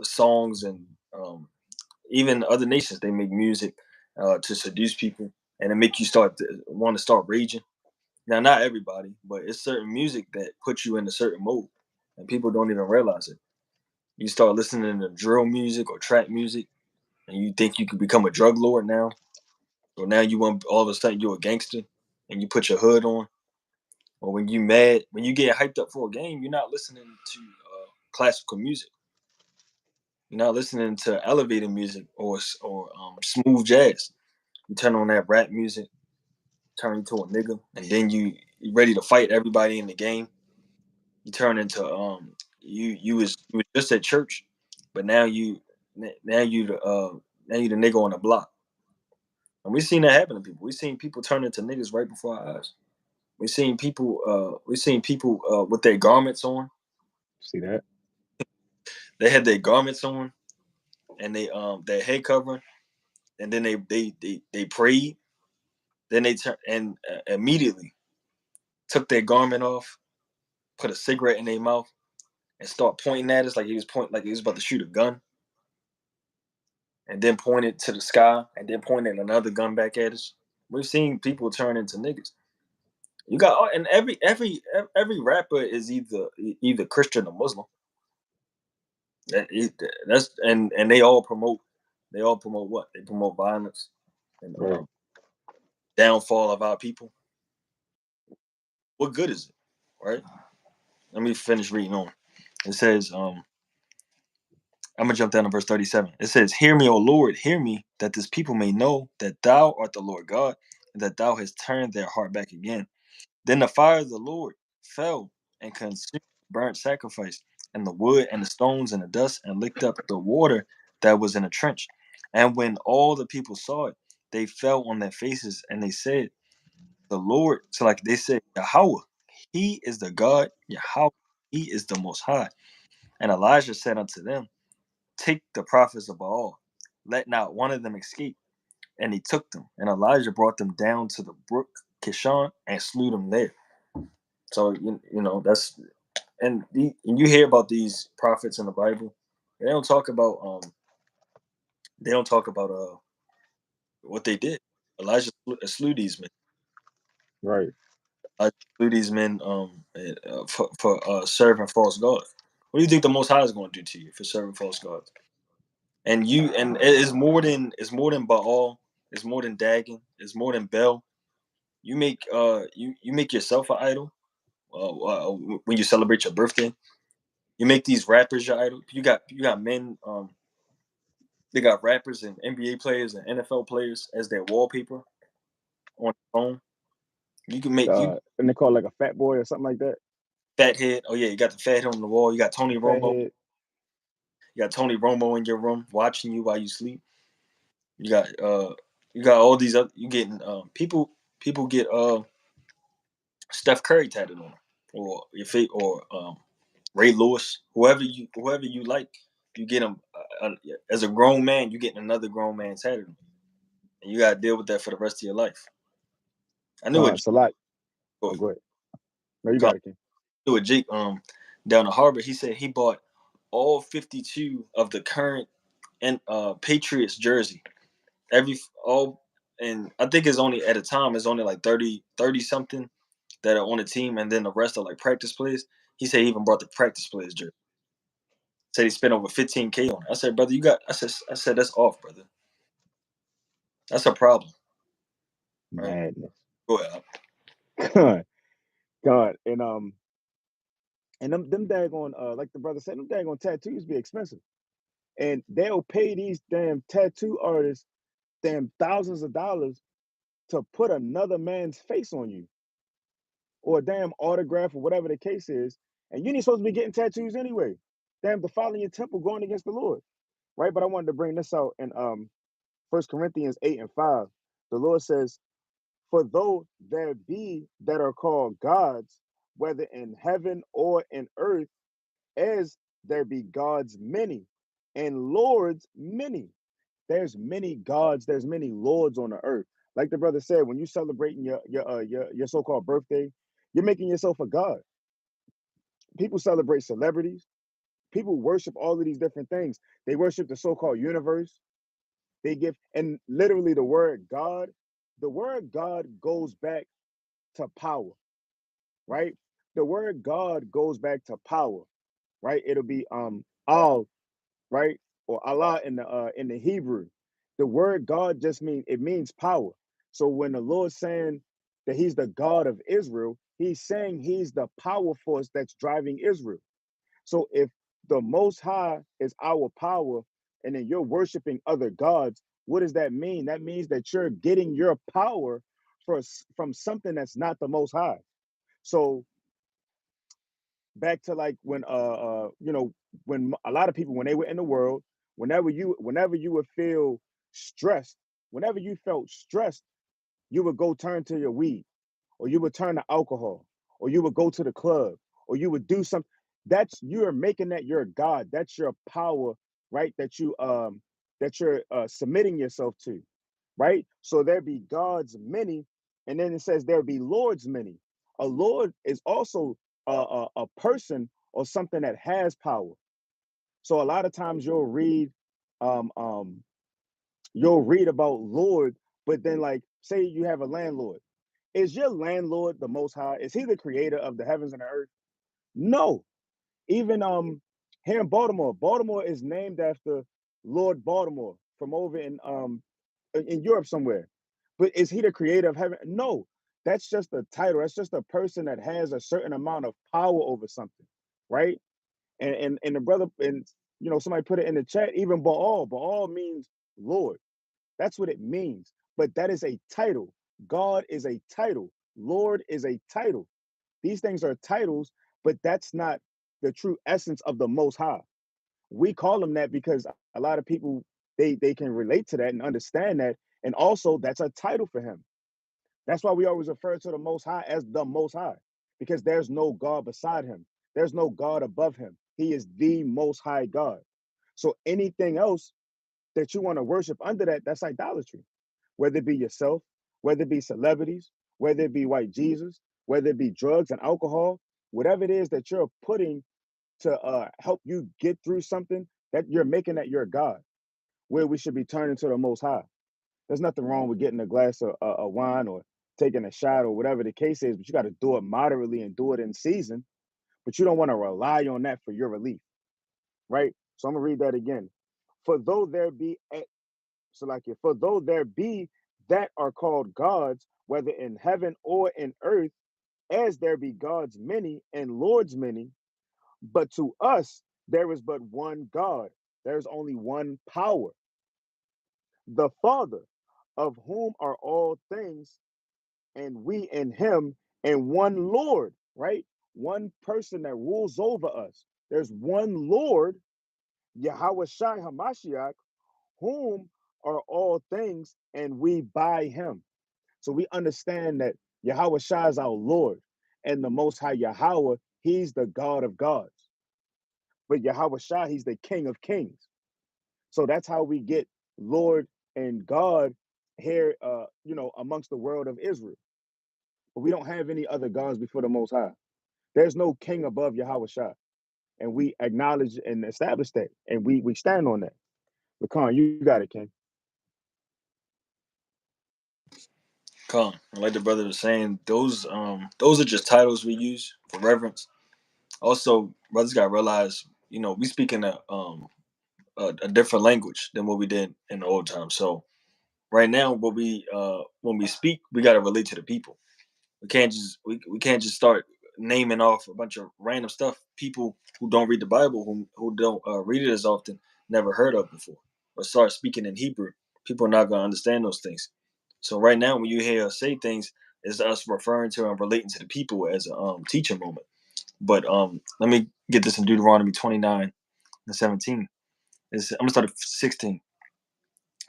songs, and even other nations they make music to seduce people. and it make you want to start raging. Now, not everybody, but it's certain music that puts you in a certain mode, and people don't even realize it. You start listening to drill music or trap music, and you think you could become a drug lord now. So now you want all of a sudden you're a gangster, and you put your hood on. Or when you mad, when you get hyped up for a game, you're not listening to classical music. You're not listening to elevator music or smooth jazz. You turn on that rap music, turn into a nigga, and then you ready to fight everybody in the game. You turn into you was just at church, but now you now you the nigga on the block. And we've seen that happen to people. We've seen people turn into niggas right before our eyes. We've seen people with their garments on. See that? They had their garments on and they their head covering, and then they prayed. Then they turned and immediately took their garment off, put a cigarette in their mouth, and start pointing at us like he was about to shoot a gun, and then pointed to the sky, and then pointed another gun back at us. We've seen people turn into niggas. You got and every rapper is either Christian or Muslim. That that's and they all promote what? They promote violence and Right. downfall of our people. What good is it? Right? Let me finish reading on. It says, I'm gonna jump down to verse 37. It says, "Hear me, O Lord, hear me, that this people may know that thou art the Lord God, and that thou hast turned their heart back again." Then the fire of the Lord fell and consumed the burnt sacrifice, and the wood and the stones and the dust, and licked up the water that was in the trench. And when all the people saw it, they fell on their faces, and they said, "The Lord," so like they said, "Yahweh, He is the God, Yahweh, He is the Most High." And Elijah said unto them, "Take the prophets of Baal, let not one of them escape." And he took them, and Elijah brought them down to the brook Kishon and slew them there. So you know that's and you hear about these prophets in the Bible. They don't talk about what they did. Elijah slew these men. Right. Elijah slew these men for serving false gods. What do you think the Most High is going to do to you for serving false gods? And it's more than Baal. It's more than Dagon. It's more than Bel. You make yourself an idol when you celebrate your birthday. You make these rappers your idol. You got men. They got rappers and NBA players and NFL players as their wallpaper on the phone. You can make you And they call it like a fat boy or something like that. fat head. Oh yeah, you got the fat head on the wall. You got Tony Fat Romo. head. You got Tony Romo in your room watching you while you sleep. You got you got all these other. You getting people get Steph Curry tattooed on them, or your fate, or Ray Lewis, whoever you like. You get them as a grown man. You getting another grown man tattooed, and you got to deal with that for the rest of your life. I knew it. It's a lot. Oh, go ahead. No, you got it, King. Knew a Jake down the harbor. He said he bought all 52 of the current and Patriots jersey. Every all and I think it's only at a time it's only like 30 something that are on the team, and then the rest are like practice players. He said he even brought the practice players jersey. Said he spent over 15K on it. I said, brother, you got. I said that's off, brother. That's a problem, right? Madness. Go ahead. God, God, and them daggone like the brother said, them daggone tattoos be expensive, and they'll pay these damn tattoo artists damn thousands of dollars to put another man's face on you or a damn autograph or whatever the case is, and you ain't supposed to be getting tattoos anyway. Damn, defiling your temple, going against the Lord, right? But I wanted to bring this out in First Corinthians 8:5. The Lord says, "For though there be that are called gods, whether in heaven or in earth, as there be gods many, and lords many." There's many gods, there's many lords on the earth. Like the brother said, when you celebrating your so-called birthday, you're making yourself a god. People celebrate celebrities. People worship all of these different things. They worship the so-called universe. They give, and literally the word God. The word God goes back to power, right? The word God goes back to power, right? It'll be al, right? Or Allah in the Hebrew. The word God just means power. So when the Lord's saying that he's the God of Israel, he's saying he's the power force that's driving Israel. So if the most high is our power and then you're worshiping other gods, what does that mean? That means that you're getting your power from something that's not the most high. So back to like when when a lot of people when they were in the world, whenever you would feel stressed, whenever you felt stressed, you would go turn to your weed, or you would turn to alcohol, or you would go to the club, or you would do something. That's you're making that your God. That's your power, right? That you're submitting yourself to, right? So there be gods many, and then it says there be lords many. A lord is also a person or something that has power. So a lot of times um, um, you'll read about lord, but then like say you have a landlord. Is your landlord the most high? Is he the creator of the heavens and the earth? No. Even here in Baltimore, Baltimore is named after Lord Baltimore from over in Europe somewhere. But is he the creator of heaven? No. That's just a title. That's just a person that has a certain amount of power over something, right? And the brother and somebody put it in the chat. Even Baal means Lord. That's what it means. But that is a title. God is a title. Lord is a title. These things are titles, but that's not the true essence of the Most High. We call him that because a lot of people they can relate to that and understand that, and also that's a title for him. That's why we always refer to the Most High as the Most High, because there's no God beside him. There's no God above him. He is the Most High God. So anything else that you want to worship under that, that's idolatry. Whether it be yourself, whether it be celebrities, whether it be white Jesus, whether it be drugs and alcohol, whatever it is that you're putting to help you get through something, that you're making that your God, where we should be turning to the Most High. There's nothing wrong with getting a glass of wine or taking a shot or whatever the case is, but you got to do it moderately and do it in season. But you don't want to rely on that for your relief, right? So I'm gonna read that again. For though there be so like for though there be that are called gods, whether in heaven or in earth, as there be gods many and lords many, but to us there is but one God. There's only one power, the Father, of whom are all things, and we in him, and one Lord, right? One person that rules over us. There's one Lord, Yahweh Shai HaMashiach, whom are all things, and we by him. So we understand that Yahweh Shai is our Lord, and the Most High Yahweh, he's the God of gods. But Yahweh Shai, he's the King of kings. So that's how we get Lord and God here, amongst the world of Israel. But we don't have any other gods before the Most High. There's no king above Yahweh Shai. And we acknowledge and establish that. And we stand on that. But Khan, you got it, King. Come, like the brother was saying, those are just titles we use for reverence. Also, brothers got to realize, we speak in a different language than what we did in the old time. So right now, when we speak, we got to relate to the people. We can't just start naming off a bunch of random stuff people who don't read the Bible, who don't read it as often, never heard of before, or start speaking in Hebrew. People are not going to understand those things. So right now, when you hear us say things, it's us referring to and relating to the people as a teaching moment. But let me get this in Deuteronomy 29 and 17. I'm gonna start at 16.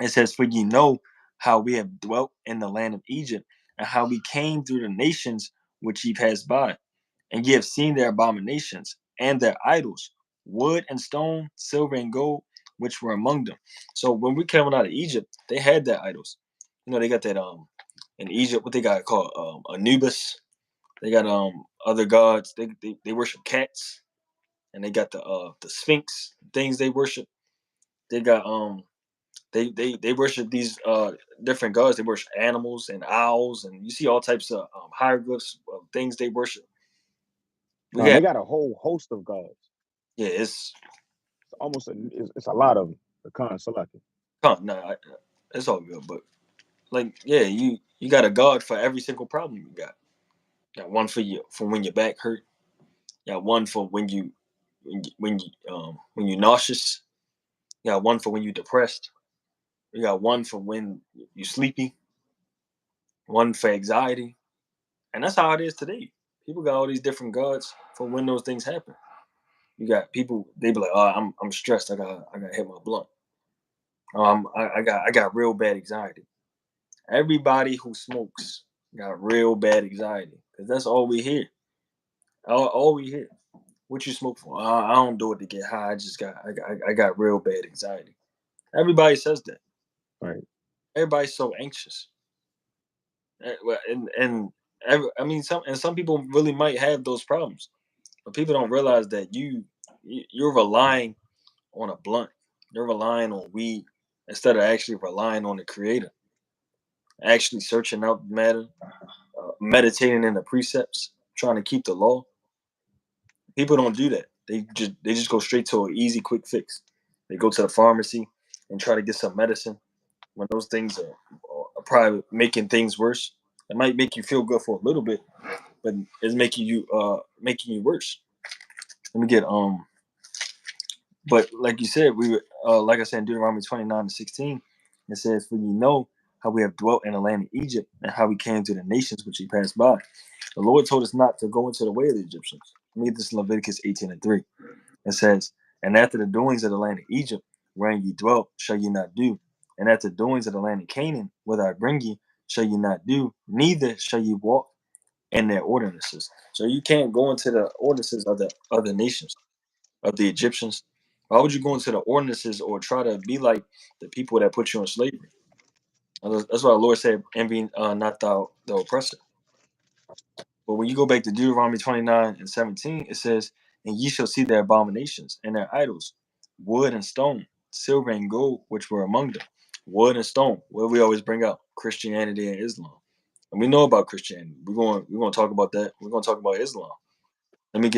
It says, "For ye know how we have dwelt in the land of Egypt, and how we came through the nations which ye passed by. And ye have seen their abominations, and their idols, wood and stone, silver and gold, which were among them." So when we came out of Egypt, they had their idols. They got that in Egypt, what they got called Anubis. They got other gods. They worship cats, and they got the Sphinx things they worship. They got They worship these different gods. They worship animals and owls, and you see all types of hieroglyphs of things they worship. We They got got a whole host of gods. yeah, it's It's almost it's a lot of them. The con selected. no, it's all good, but like yeah, you got a god for every single problem you got. Got one for you for when your back hurt. Got one for when you nauseous. You got one for when you depressed. You got one for when you sleepy. One for anxiety, and that's how it is today. People got all these different gods for when those things happen. You got people they be like, oh, I'm stressed. I got to hit my blunt. I got real bad anxiety. Everybody who smokes got real bad anxiety because that's all we hear. All we hear. What you smoke for? I don't do it to get high. I got real bad anxiety. Everybody says that. Right. Everybody's so anxious. And I mean some people really might have those problems, but people don't realize that you're relying on a blunt. You're relying on weed instead of actually relying on the creator. Actually searching out matter, meditating in the precepts, trying to keep the law. People don't do that. They just go straight to an easy, quick fix. They go to the pharmacy and try to get some medicine when those things are probably making things worse. It might make you feel good for a little bit, but it's making you worse. Let me get But like you said, like I said in Deuteronomy 29:16, it says, "For ye know how we have dwelt in the land of Egypt, and how we came to the nations which ye passed by. The Lord told us not to go into the way of the Egyptians." Let me get this in Leviticus 18:3. It says, "And after the doings of the land of Egypt, wherein ye dwelt, shall ye not do. And after the doings of the land of Canaan, whither I bring ye, shall ye not do, neither shall ye walk in their ordinances." So you can't go into the ordinances of the other nations, of the Egyptians. Why would you go into the ordinances or try to be like the people that put you in slavery? That's why the Lord said, "Envy not thou the oppressor." But when you go back to Deuteronomy 29:17, it says, "And ye shall see their abominations and their idols, wood and stone, silver and gold, which were among them." Wood and stone. What do we always bring up? Christianity and Islam. And we know about Christianity. We're going to talk about that. We're going to talk about Islam. Let me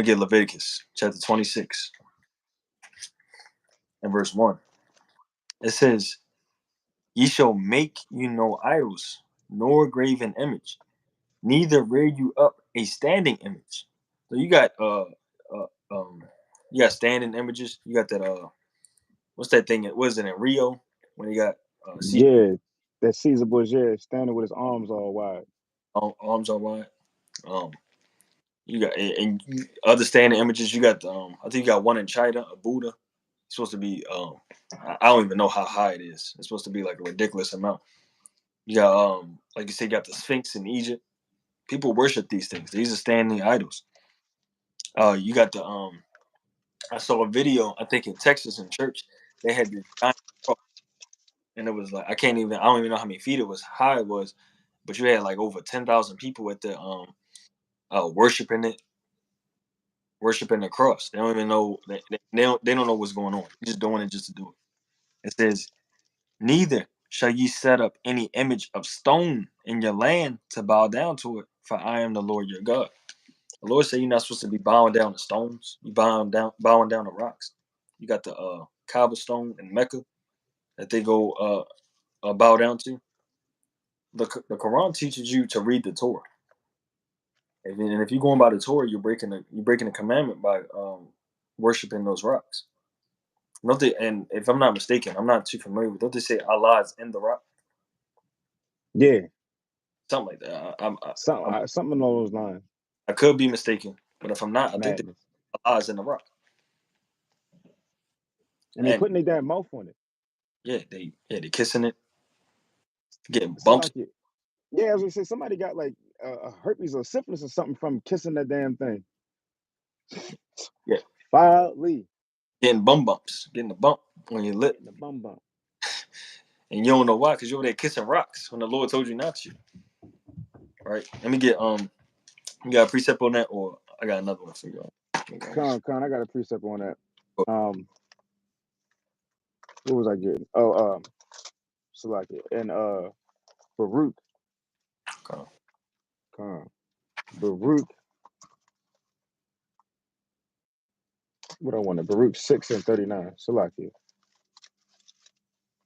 get Leviticus chapter 26 and verse 1. It says, "Ye shall make you no idols, nor graven image, neither rear you up a standing image." So uh you got standing images. You got that what's that thing? It was it in Rio when you got see Yeah. That Caesar Borgia standing with his arms all wide. arms on wide. Um, you got other standing images. You got I think you got one in China, a Buddha. It's supposed to be I don't even know how high it is. It's supposed to be like a ridiculous amount. You got like you said, you got the Sphinx in Egypt. People worship these things. These are standing idols. You got the I saw a video, I think in Texas in church, they had this giant cross, and it was like I don't even know how many feet it was high it was, but you had like over 10,000 people at the worshiping it, worshiping the cross. They don't even know they don't know what's going on. They're just doing it just to do it. It says, "Neither shall ye set up any image of stone in your land to bow down to it, for I am the Lord your God." The Lord said you're not supposed to be bowing down to stones. You bowing down to rocks. You got the cobblestone in Mecca that they go bow down to. The Quran teaches you to read the Torah, and if you're going by the Torah, you're breaking the commandment by worshiping those rocks. Don't they, and if I'm not mistaken, I'm not too familiar with. Don't they say Allah is in the rock? Yeah. Something like that. Something along those lines. I could be mistaken, but if I'm not, I think that Madness. Allah is in the rock. And they And putting their damn mouth on it. they kissing it, getting bumps. Salaki. Yeah, as we say, somebody got like a herpes or syphilis or something from kissing that damn thing. Yeah, Wildly. getting bumps, getting a bump on your lip, Getting the bum bump. and you don't know why, because you're over there kissing rocks when the Lord told you not to. Right? Let me get you got a precept on that, or I got another one for you. Con, I got a precept on that. Um, What was I getting? Oh, Salakia and Baruch, Okay. Khan, Baruch. What I wanted, Baruch 6:39. Salakia.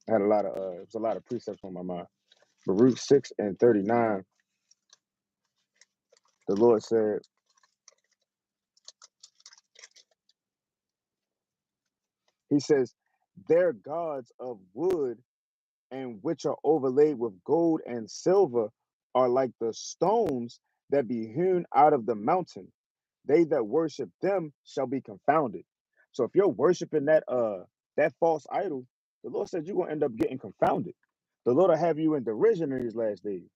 I had a lot of it was a lot of precepts on my mind. Baruch 6:39. The Lord said, He says, their gods of wood and which are overlaid with gold and silver are like the stones that be hewn out of the mountain. They that worship them shall be confounded. So if you're worshiping that false idol, the Lord said you're gonna end up getting confounded. The Lord will have you in derision in these last days.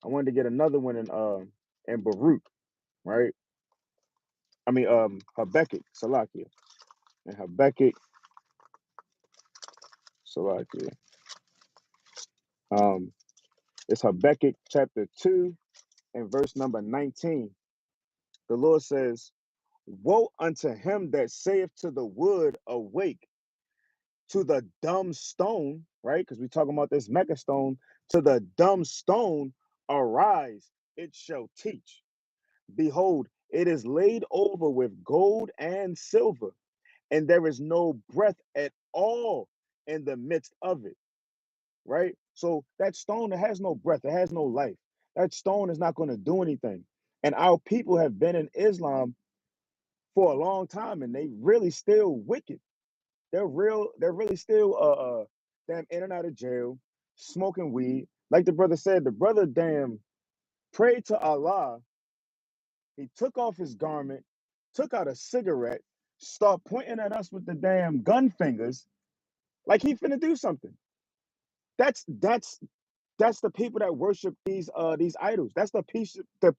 I wanted to get another one in Baruch, right? I mean Habakkuk, Salakia. And Habakkuk, Salakia. Um it's Habakkuk chapter 2 and verse number 19. The Lord says, woe unto him that saith to the wood, awake, to the dumb stone, right? Because we're talking about this mega stone, to the dumb stone, arise, it shall teach. Behold, it is laid over with gold and silver, and there is no breath at all in the midst of it, right? So that stone that has no breath, it has no life. That stone is not going to do anything. And our people have been in Islam for a long time, and they really still wicked. They're really still damn in and out of jail, smoking weed. Like the brother said, the brother damn prayed to Allah. He took off his garment, took out a cigarette, start pointing at us with the damn gun fingers, like he finna do something. That's that's that's the people that worship these idols. That's the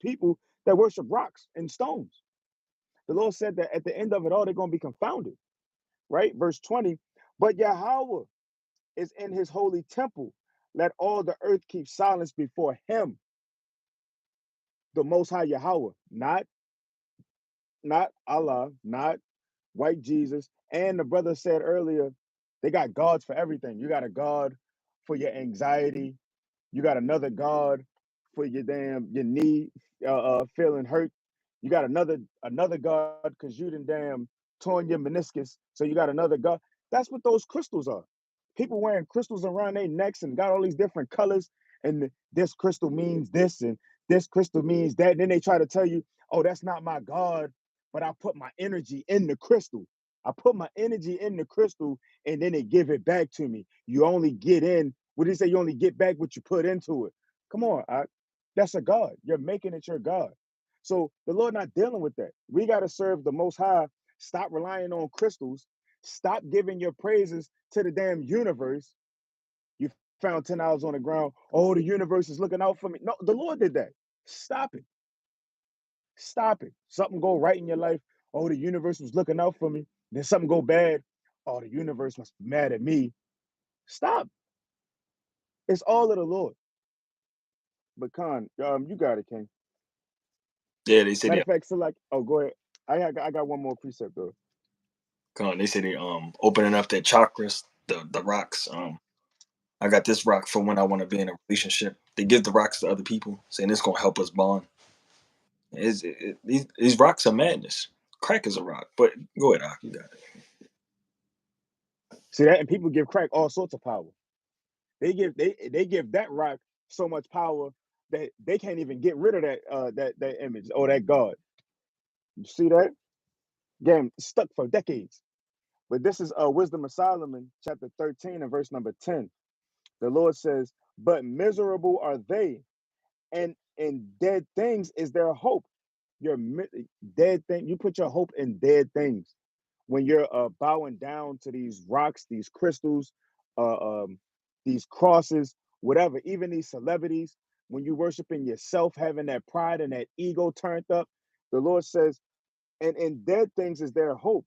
people that worship rocks and stones. The Lord said that at the end of it all, they're gonna be confounded, right? Verse 20. But Yahweh is in his holy temple. Let all the earth keep silence before him, the most high Yahweh, not Allah, not white Jesus. And the brother said earlier, they got gods for everything. You got a God for your anxiety. You got another God for your knee feeling hurt. You got another God because you done damn torn your meniscus. So you got another God. That's what those crystals are. People wearing crystals around their necks and got all these different colors. And this crystal means this and this crystal means that. And then they try to tell you, oh, that's not my God, but I put my energy in the crystal. I put my energy in the crystal and then they give it back to me. You only get in, what do you say? You only get back what you put into it. Come on, that's a God. You're making it your God. So the Lord not dealing with that. We got to serve the Most High. Stop relying on crystals. Stop giving your praises to the damn universe. You found $10 on the ground. Oh, the universe is looking out for me. No, the Lord did that. Stop it. Stop it. Something go right in your life. Oh, the universe was looking out for me. Then something go bad. Oh, the universe must be mad at me. Stop. It's all of the Lord. But Khan, you got it, King. Yeah, they say Matter they of fact, select. Oh, go ahead. I got one more precept though. They say they opening up their chakras, the rocks. I got this rock for when I want to be in a relationship. They give the rocks to other people, saying it's gonna help us bond. These rocks are madness. Crack is a rock, but go ahead, Ak, you got it. See that, and people give crack all sorts of power. They give that rock so much power that they can't even get rid of that image or that God. You see that? Game stuck for decades. But this is Wisdom of Solomon, chapter 13 and verse number 10. The Lord says, but miserable are they, and in dead things is their hope. Your dead thing, you put your hope in dead things. When you're bowing down to these rocks, these crystals, uh, um, these crosses, whatever, even these celebrities, when you're worshiping yourself, having that pride and that ego turned up, the Lord says, and in dead things is their hope,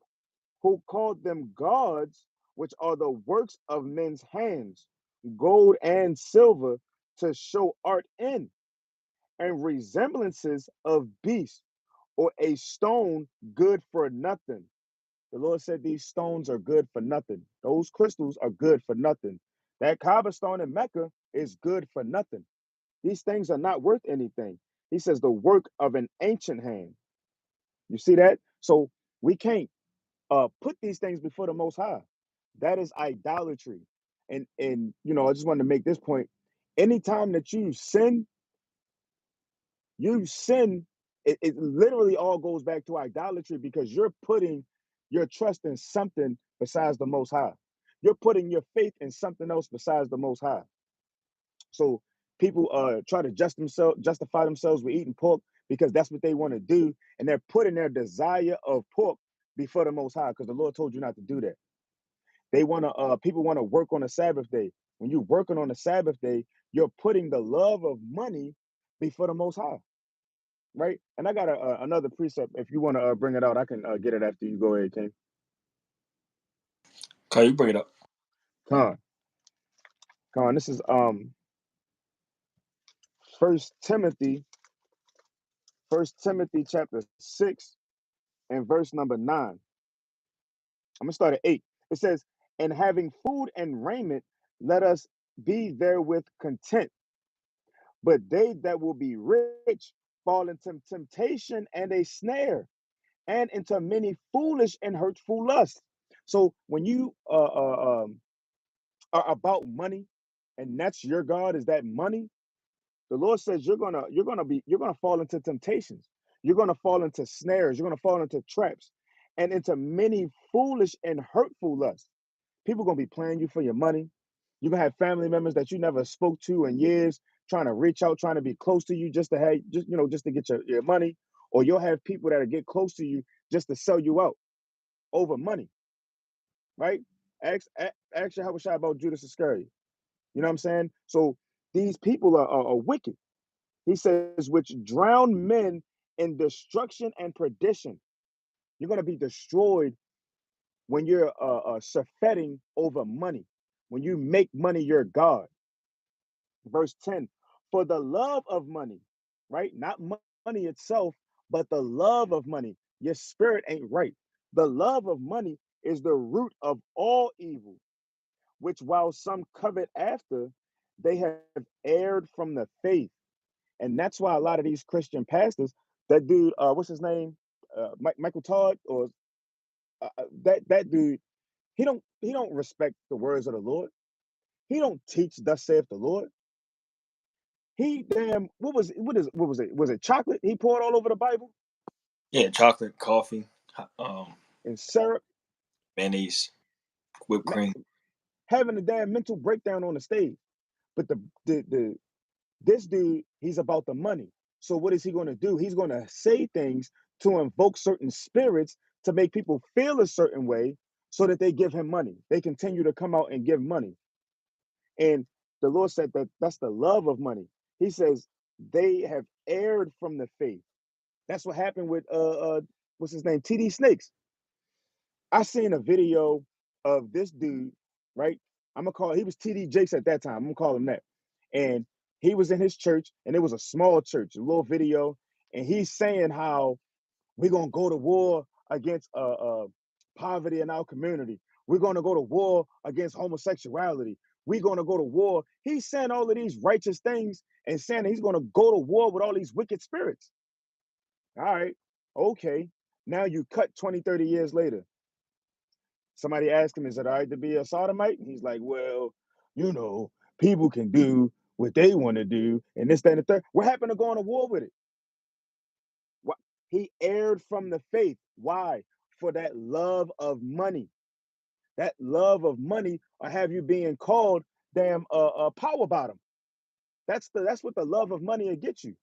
who called them gods, which are the works of men's hands, gold and silver, to show art in, and resemblances of beasts, or a stone good for nothing. The Lord said these stones are good for nothing. Those crystals are good for nothing. That cobblestone in Mecca is good for nothing. These things are not worth anything. He says the work of an ancient hand. You see that? So we can't put these things before the Most High. That is idolatry. And I just wanted to make this point. Anytime that you sin, it literally all goes back to idolatry because you're putting your trust in something besides the Most High. You're putting your faith in something else besides the Most High. So people try to justify themselves with eating pork because that's what they want to do, and they're putting their desire of pork before the Most High because the Lord told you not to do that. They want to people want to work on a Sabbath day. When you're working on a Sabbath day, you're putting the love of money before the Most High, right? And I got another precept. If you want to bring it out, I can get it after you. Go ahead, King. Okay, you bring it up. Con, Con. This is First Timothy, chapter 6 and verse number 9. I'm gonna start at 8. It says, "And having food and raiment, let us be therewith content. But they that will be rich fall into temptation and a snare, and into many foolish and hurtful lusts." So when you are about money, and that's your God is that money, the Lord says you're gonna fall into temptations. You're gonna fall into snares. You're gonna fall into traps, and into many foolish and hurtful lusts. People gonna be playing you for your money. You're gonna have family members that you never spoke to in years trying to reach out, trying to be close to you just to have just to get your money. Or you'll have people that'll get close to you just to sell you out over money, right? Ask your Yahweh Shai about Judas Iscariot. You know what I'm saying? So these people are wicked. He says, which drown men in destruction and perdition. You're going to be destroyed when you're surfeiting over money, when you make money your God. Verse 10, for the love of money, right? Not money itself, but the love of money. Your spirit ain't right. The love of money is the root of all evil, which while some covet after, they have erred from the faith. And that's why a lot of these Christian pastors, that dude, what's his name, Michael Todd, or that dude, he don't respect the words of the Lord. He don't teach thus saith the Lord. He damn what was it? Was it chocolate he poured all over the Bible Yeah, chocolate, coffee, and syrup, mayonnaise, whipped cream. having a damn mental breakdown on the stage. But the this dude, he's about the money. So what is he going to do? He's going to say things to invoke certain spirits to make people feel a certain way so that they give him money. They continue to come out and give money. And the Lord said that that's the love of money. He says they have erred from the faith. That's what happened with what's his name? TD Snakes. I seen a video of this dude, right? I'm gonna call he was TD Jakes at that time. I'm gonna call him that. And he was in his church, and it was a small church, a little video, and he's saying how we're gonna go to war against poverty in our community. We're gonna go to war against homosexuality. We're gonna go to war. He's saying all of these righteous things and saying that he's gonna go to war with all these wicked spirits. All right, okay. Now you cut 20, 30 years later. Somebody asked him, is it all right to be a sodomite? And he's like, well, you know, people can do what they want to do, and this, that, and the third. What happened to going to war with it? What? He erred from the faith. Why? For that love of money. That love of money or have you being called damn power bottom. That's what the love of money will get you,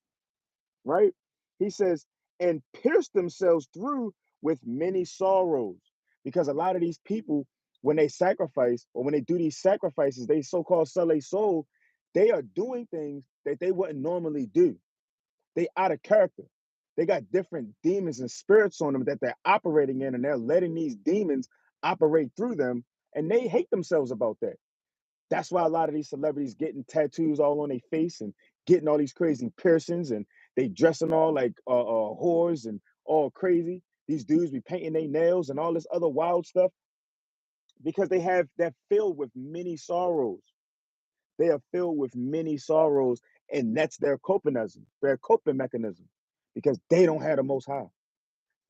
right? He says, and pierce themselves through with many sorrows. Because a lot of these people, when they sacrifice or when they do these sacrifices, they so-called sell a soul, they are doing things that they wouldn't normally do. They out of character. They got different demons and spirits on them that they're operating in, and they're letting these demons operate through them, and they hate themselves about that. That's why a lot of these celebrities getting tattoos all on their face and getting all these crazy piercings, and they dressing all like whores and all crazy These dudes be painting their nails and all this other wild stuff because they're filled with many sorrows. They are filled with many sorrows, and that's their coping mechanism, because they don't have the Most High.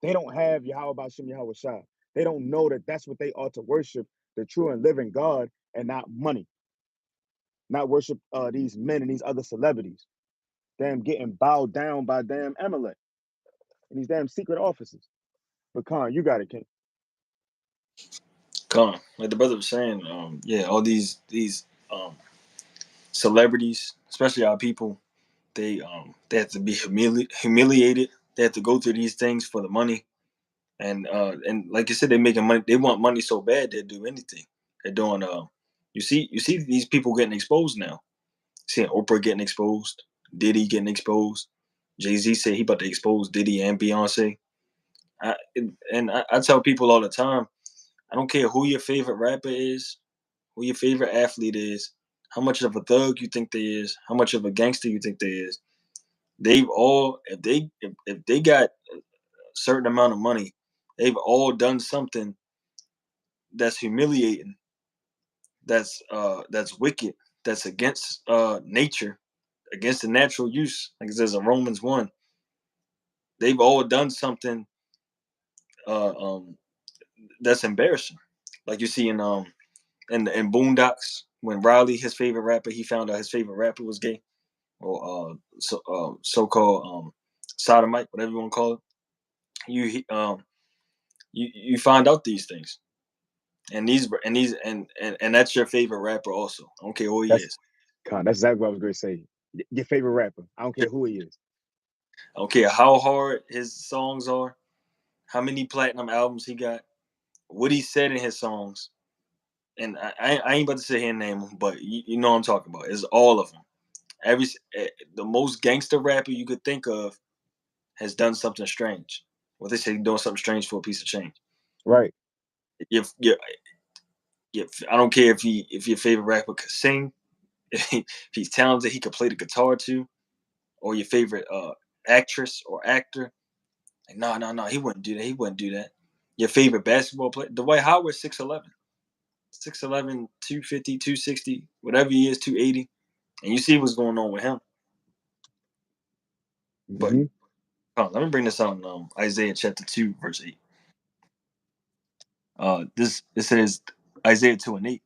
They don't have Yahweh Bashem Yahweh Shai. They don't know that that's what they ought to worship, the true and living God, and not money, not worship these men and these other celebrities. Them getting bowed down by damn Amalek and these damn secret offices. But Khan, you got it, King. Con, like the brother was saying, yeah, all these celebrities, especially our people, they have to be humiliated. They have to go through these things for the money, and like you said, they're making money. They want money so bad they'll do anything. They're doing you see these people getting exposed now. Seeing Oprah getting exposed, Diddy getting exposed. Jay-Z said he about to expose Diddy and Beyonce. I tell people all the time, I don't care who your favorite rapper is, who your favorite athlete is, how much of a thug you think they is, how much of a gangster you think they is. They've all, if they got a certain amount of money, they've all done something that's humiliating, that's wicked, that's against nature, against the natural use. Like it says in Romans 1, they've all done something uh, um, that's embarrassing. Like you see in Boondocks, when Riley, his favorite rapper, he found out his favorite rapper was gay, or so-called sodomite, whatever you want to call it. You find out these things, and that's your favorite rapper also. I don't care who he That's is. Khan. That's exactly what I was going to say. Your favorite rapper. I don't care who he is. I don't care how hard his songs are, how many platinum albums he got, what he said in his songs, and I ain't about to sit here and name them, but you know what I'm talking about. It's all of them. Every the most gangster rapper you could think of has done something strange. What they say, doing something strange for a piece of change. Right. If I don't care if your favorite rapper could sing, if he's talented, he could play the guitar too, or your favorite actress or actor. Like, no, he wouldn't do that. He wouldn't do that. Your favorite basketball player, Dwight Howard, 6'11", 6'11", 250, 260, whatever he is, 280, and you see what's going on with him. But Mm-hmm. let me bring this out in Isaiah chapter 2, verse 8. This it says Isaiah 2:8.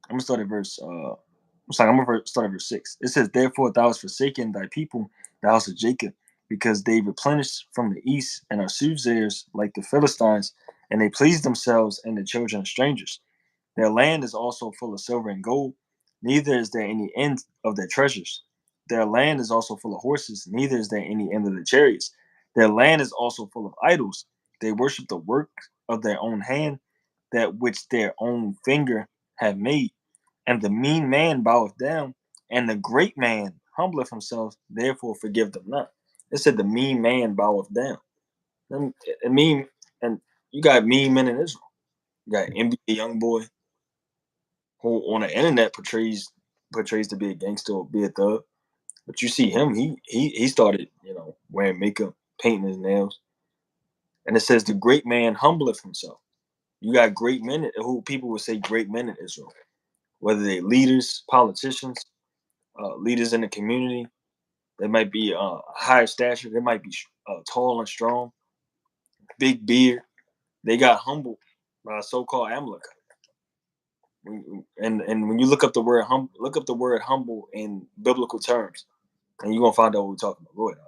I'm gonna start at verse. I'm gonna start at verse 6. It says, "Therefore thou hast forsaken thy people, the house of Jacob, because they replenished from the east and are soothsayers like the Philistines, and they please themselves in the children of strangers. Their land is also full of silver and gold, neither is there any end of their treasures. Their land is also full of horses, neither is there any end of their chariots. Their land is also full of idols. They worship the work of their own hand, that which their own finger have made. And the mean man boweth down, and the great man humbleth himself, therefore forgive them not." It said the mean man boweth down. And mean, and you got mean men in Israel. You got NBA young boy, who on the internet portrays to be a gangster or be a thug. But you see him, he started, wearing makeup, painting his nails. And it says the great man humbleth himself. You got great men who people would say great men in Israel, whether they're leaders, politicians, leaders in the community. They might be higher stature. They might be tall and strong, big beard. They got humbled by a so-called Amalek. And when you look up the word humble in biblical terms, and you're gonna find out what we're talking about. Go ahead.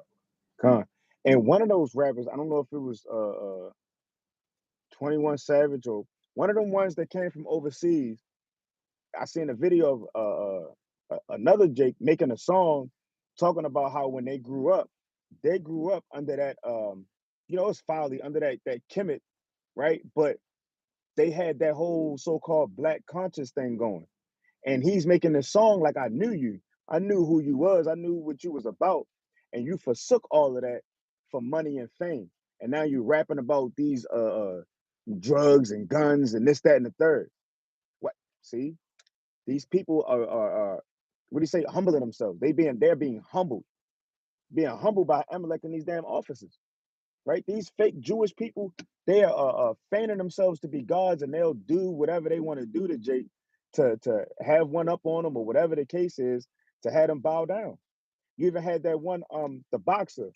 Khan. And one of those rappers, I don't know if it was 21 Savage or one of them ones that came from overseas. I seen a video of another Jake making a song talking about how when they grew up under that it's folly under that Kemet, right? But they had that whole so-called black conscious thing going. And he's making this song like, I knew you. I knew who you was. I knew what you was about. And you forsook all of that for money and fame. And now you're rapping about these drugs and guns and this, that, and the third. What? See, these people are what do you say, humbling themselves. They're being humbled by Amalek in these damn offices. right? These fake Jewish people, they are feigning themselves to be gods, and they'll do whatever they want to do to Jake to have one up on them or whatever the case is to have them bow down. You even had that one, the boxer,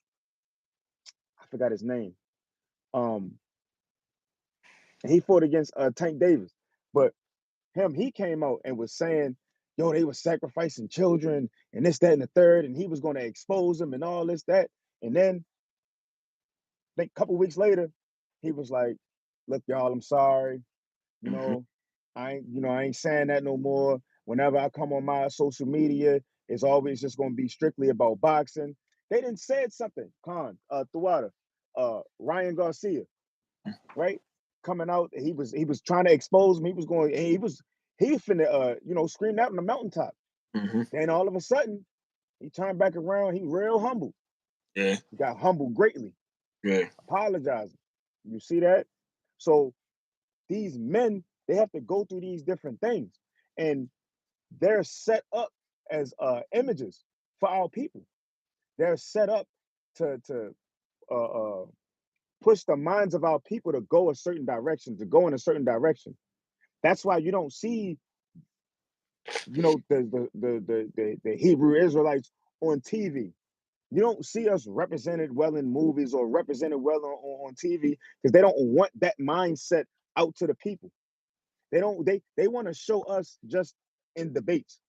I forgot his name. Um, and he fought against Tank Davis, but he came out and was saying, yo, they were sacrificing children and this, that, and the third, and he was going to expose them and all this, that. And then I think a couple weeks later, he was like, look, y'all, I'm sorry. You Mm-hmm. know, I ain't saying that no more. Whenever I come on my social media, it's always just gonna be strictly about boxing. They didn't said something, Thawada, Ryan Garcia, right? Coming out, he was trying to expose him. He finna scream out on the mountaintop. Mm-hmm. Then all of a sudden, he turned back around. He real humble. Yeah. He got humbled greatly, Yeah. apologizing. You see that? So these men, they have to go through these different things, and they're set up as images for our people. They're set up to uh, uh, push the minds of our people to go a certain direction, to go in a certain direction. That's why you don't see, the Hebrew Israelites on TV. You don't see us represented well in movies or represented well on TV because they don't want that mindset out to the people. They don't. They want to show us just in debates,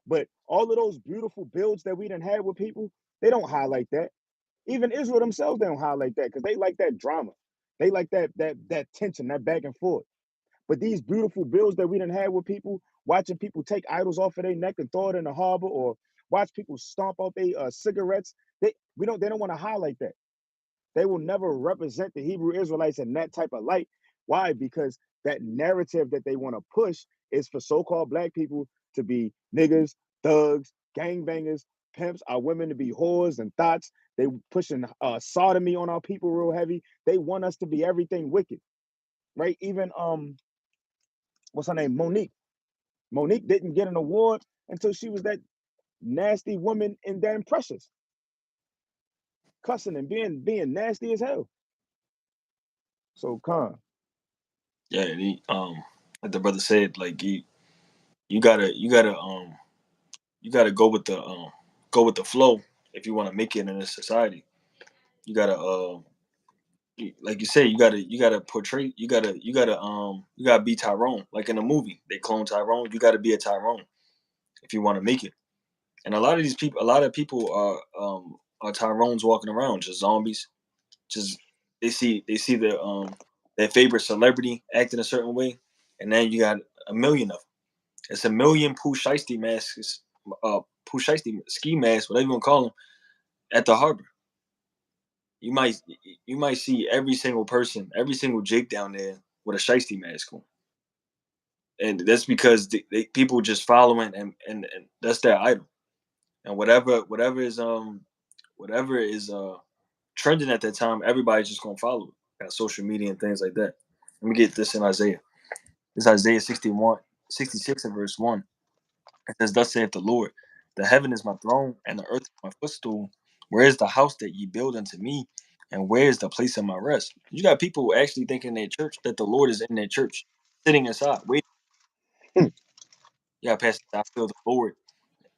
but all of those beautiful builds that we done had with people, they don't highlight that. Even Israel themselves, they don't highlight that because they like that drama. They like that tension, that back and forth. But these beautiful builds that we done had with people, watching people take idols off of their neck and throw it in the harbor, or watch people stomp out their cigarettes, they don't want to highlight that. They will never represent the Hebrew Israelites in that type of light. Why? Because that narrative that they want to push is for so-called black people to be niggas, thugs, gangbangers, pimps, our women to be whores and thoughts. They pushing sodomy on our people real heavy. They want us to be everything wicked, right? Even what's her name? Monique. Monique didn't get an award until she was that nasty woman in Damn Precious, cussing and being nasty as hell. So, Yeah. And like the brother said, like you gotta go with the flow if you want to make it in this society. You gotta like you say, you gotta portray, you gotta be Tyrone. Like in the movie, they clone Tyrone. You gotta be a Tyrone if you want to make it. And a lot of people are Tyrones walking around, just zombies. Just they see their favorite celebrity acting a certain way, and then you got a million of them. It's a million Pooh Shiesty masks, Pooh Shiesty ski masks, whatever you want to call them, at the harbor. You might you might see every single person, every single Jake down there with a Shiesty mask on, and that's because people just following and that's their idol. And whatever is trending at that time, everybody's just gonna follow it. Got social media and things like that. Let me get this in Isaiah. This is Isaiah 61, 66 and verse 1. It says, thus saith the Lord, the heaven is my throne, and the earth is my footstool. Where is the house that ye build unto me? And where is the place of my rest? You got people actually thinking in their church that the Lord is in their church, sitting inside. Wait, yeah, Pastor, I feel the Lord.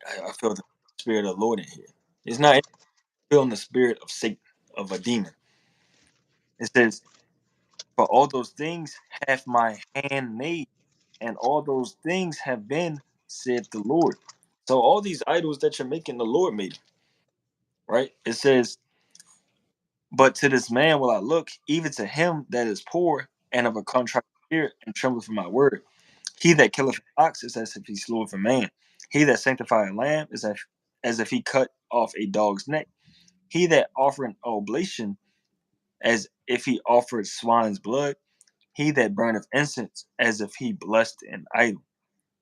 I feel the spirit of the Lord in here. It's not feeling the spirit of Satan, of a demon. It says, for all those things hath my hand made, and all those things have been, said the Lord. So all these idols that you're making, the Lord made them, right? It says, but to this man will I look, even to him that is poor and of a contrite spirit, and tremble for my word. He that killeth an ox is as if he slew a man. He that sanctifieth a lamb is as if he cut off a dog's neck. He that offereth an oblation as if he offered swine's blood. He that burneth incense as if he blessed an idol.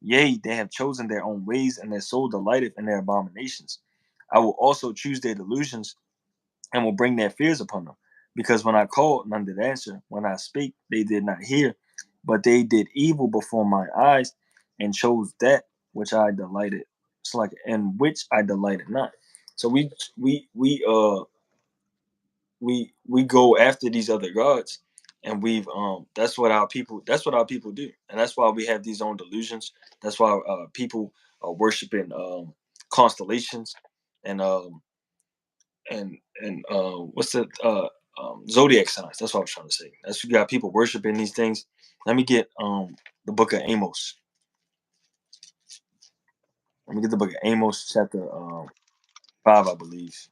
Yea, they have chosen their own ways, and their soul delighteth in their abominations. I will also choose their delusions, and will bring their fears upon them. Because when I called, none did answer. When I spake, they did not hear. But they did evil before my eyes, and chose that which I delighted. It's like in which I delighted not. So we we go after these other gods, and we've that's what our people do, and that's why we have these own delusions. That's why people are worshiping constellations and what's the zodiac signs. That's what I was trying to say. That's you got people worshiping these things. Let me get the book of Amos. Let me get the book of Amos, chapter 5, I believe.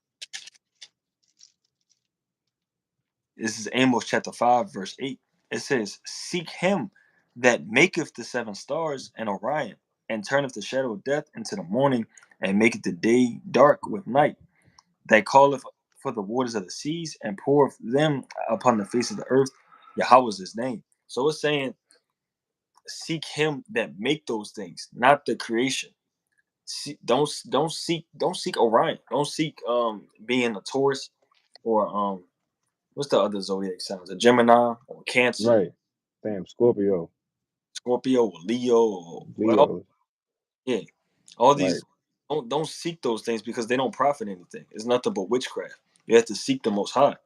This is Amos chapter 5, verse 8. It says, "Seek him that maketh the seven stars and Orion, and turneth the shadow of death into the morning, and maketh the day dark with night, that calleth for the waters of the seas, and poureth them upon the face of the earth. Yahweh is his name." So it's saying, seek him that make those things, not the creation. Don't seek Orion. Don't seek being a Taurus or what's the other zodiac signs? A Gemini or Cancer, Right. Damn, Scorpio, Scorpio or Leo or well, Leo. yeah. All Right. these don't seek those things because they don't profit anything. It's nothing but witchcraft. You have to seek the most high.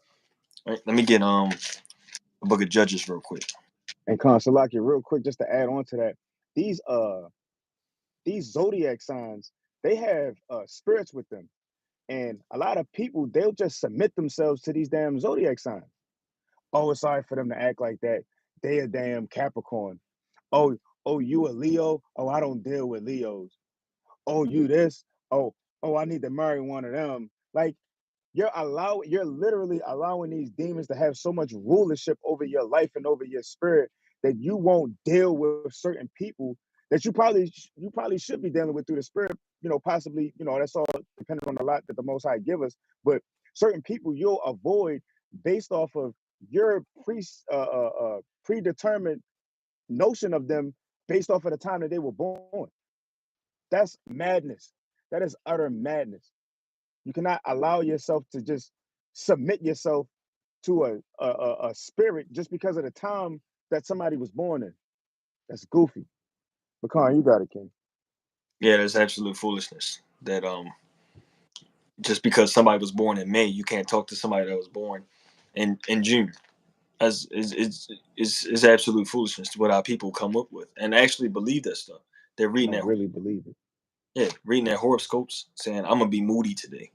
Right? Let me get the book of Judges real quick. And Consalaki, real quick, just to add on to that, these these zodiac signs, they have spirits with them. And a lot of people, they'll just submit themselves to these damn zodiac signs. Oh, it's sorry for them to act like that. They a damn Capricorn. Oh, oh, you a Leo? Oh, I don't deal with Leos. Oh, you this? Oh, oh, I need to marry one of them. Like you're literally allowing these demons to have so much rulership over your life and over your spirit that you won't deal with certain people that you probably should be dealing with through the spirit. Possibly, that's all dependent on a lot that the Most High give us. But certain people you'll avoid based off of your predetermined notion of them based off of the time that they were born. That's madness. That is utter madness. You cannot allow yourself to just submit yourself to a spirit just because of the time that somebody was born in. That's goofy. Pecan, you got it, King. Yeah, that's absolute foolishness. That just because somebody was born in May, you can't talk to somebody that was born in June. As is absolute foolishness to what our people come up with and actually believe that stuff. They're reading No, that, really believe it. yeah, reading their horoscopes, saying I'm gonna be moody today.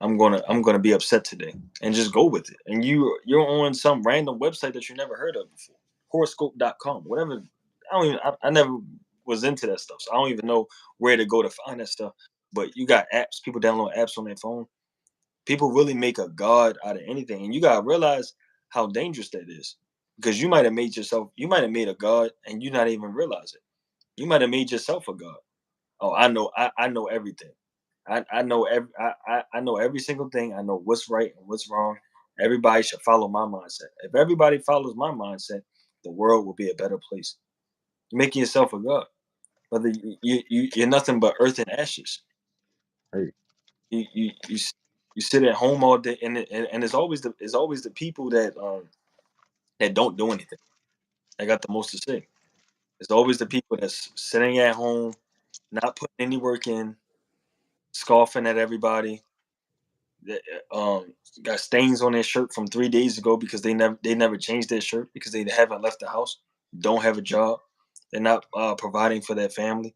I'm gonna be upset today, and just go with it. And you're on some random website that you never heard of before, horoscope.com, whatever. I never was into that stuff, so I don't even know where to go to find that stuff. But you got apps, people download apps on their phone. People really make a god out of anything, and you gotta realize how dangerous that is, because you might have made a god, and you not even realize it. You might have made yourself a god. Oh, I know everything. I know every single thing. I know what's right and what's wrong. Everybody should follow my mindset. If everybody follows my mindset, the world will be a better place. You're making yourself a god. Whether you're nothing but earth and ashes. Hey, You sit at home all day, and it's always the people that don't do anything. That got the most to say. It's always the people that's sitting at home, not putting any work in, scoffing at everybody. That got stains on their shirt from 3 days ago because they never changed their shirt because they haven't left the house. Don't have a job. They're not providing for their family.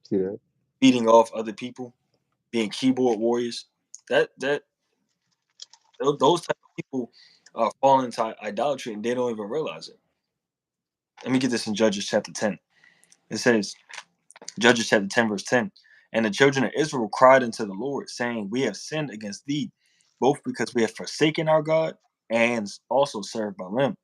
see that? Beating off other people, being keyboard warriors. That those type of people fall into idolatry and they don't even realize it. Let me get this in Judges chapter 10. It says, Judges chapter 10, verse 10. And the children of Israel cried unto the Lord, saying, We have sinned against thee, both because we have forsaken our God and also served Baalim.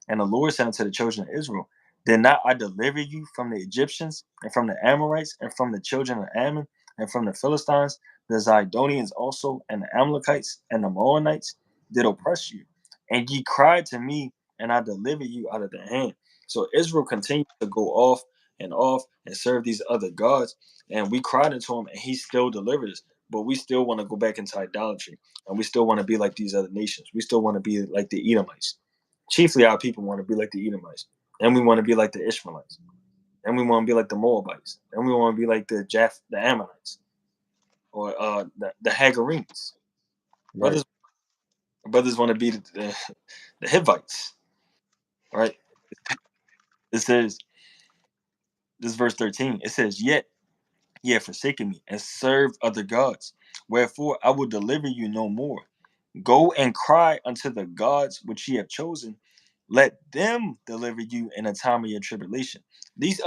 And the Lord said unto the children of Israel, Did not I deliver you from the Egyptians, and from the Amorites, and from the children of Ammon, and from the Philistines? The Zidonians also, and the Amalekites, and the Moabites did oppress you. And ye cried to me, and I delivered you out of their hand. So Israel continued to go off and serve these other gods. And we cried unto him, and he still delivered us. But we still want to go back into idolatry. And we still want to be like these other nations. We still want to be like the Edomites. Chiefly, our people want to be like the Edomites, and we want to be like the Ishmaelites, and we want to be like the Moabites, and we want to be like the Ammonites, or the Hagarenes. Right. Brothers, Brothers want to be the Hivites, right? It says, this verse 13, it says, Yet ye have forsaken me and served other gods. Wherefore I will deliver you no more. Go and cry unto the gods which ye have chosen. Let them deliver you in a time of your tribulation. These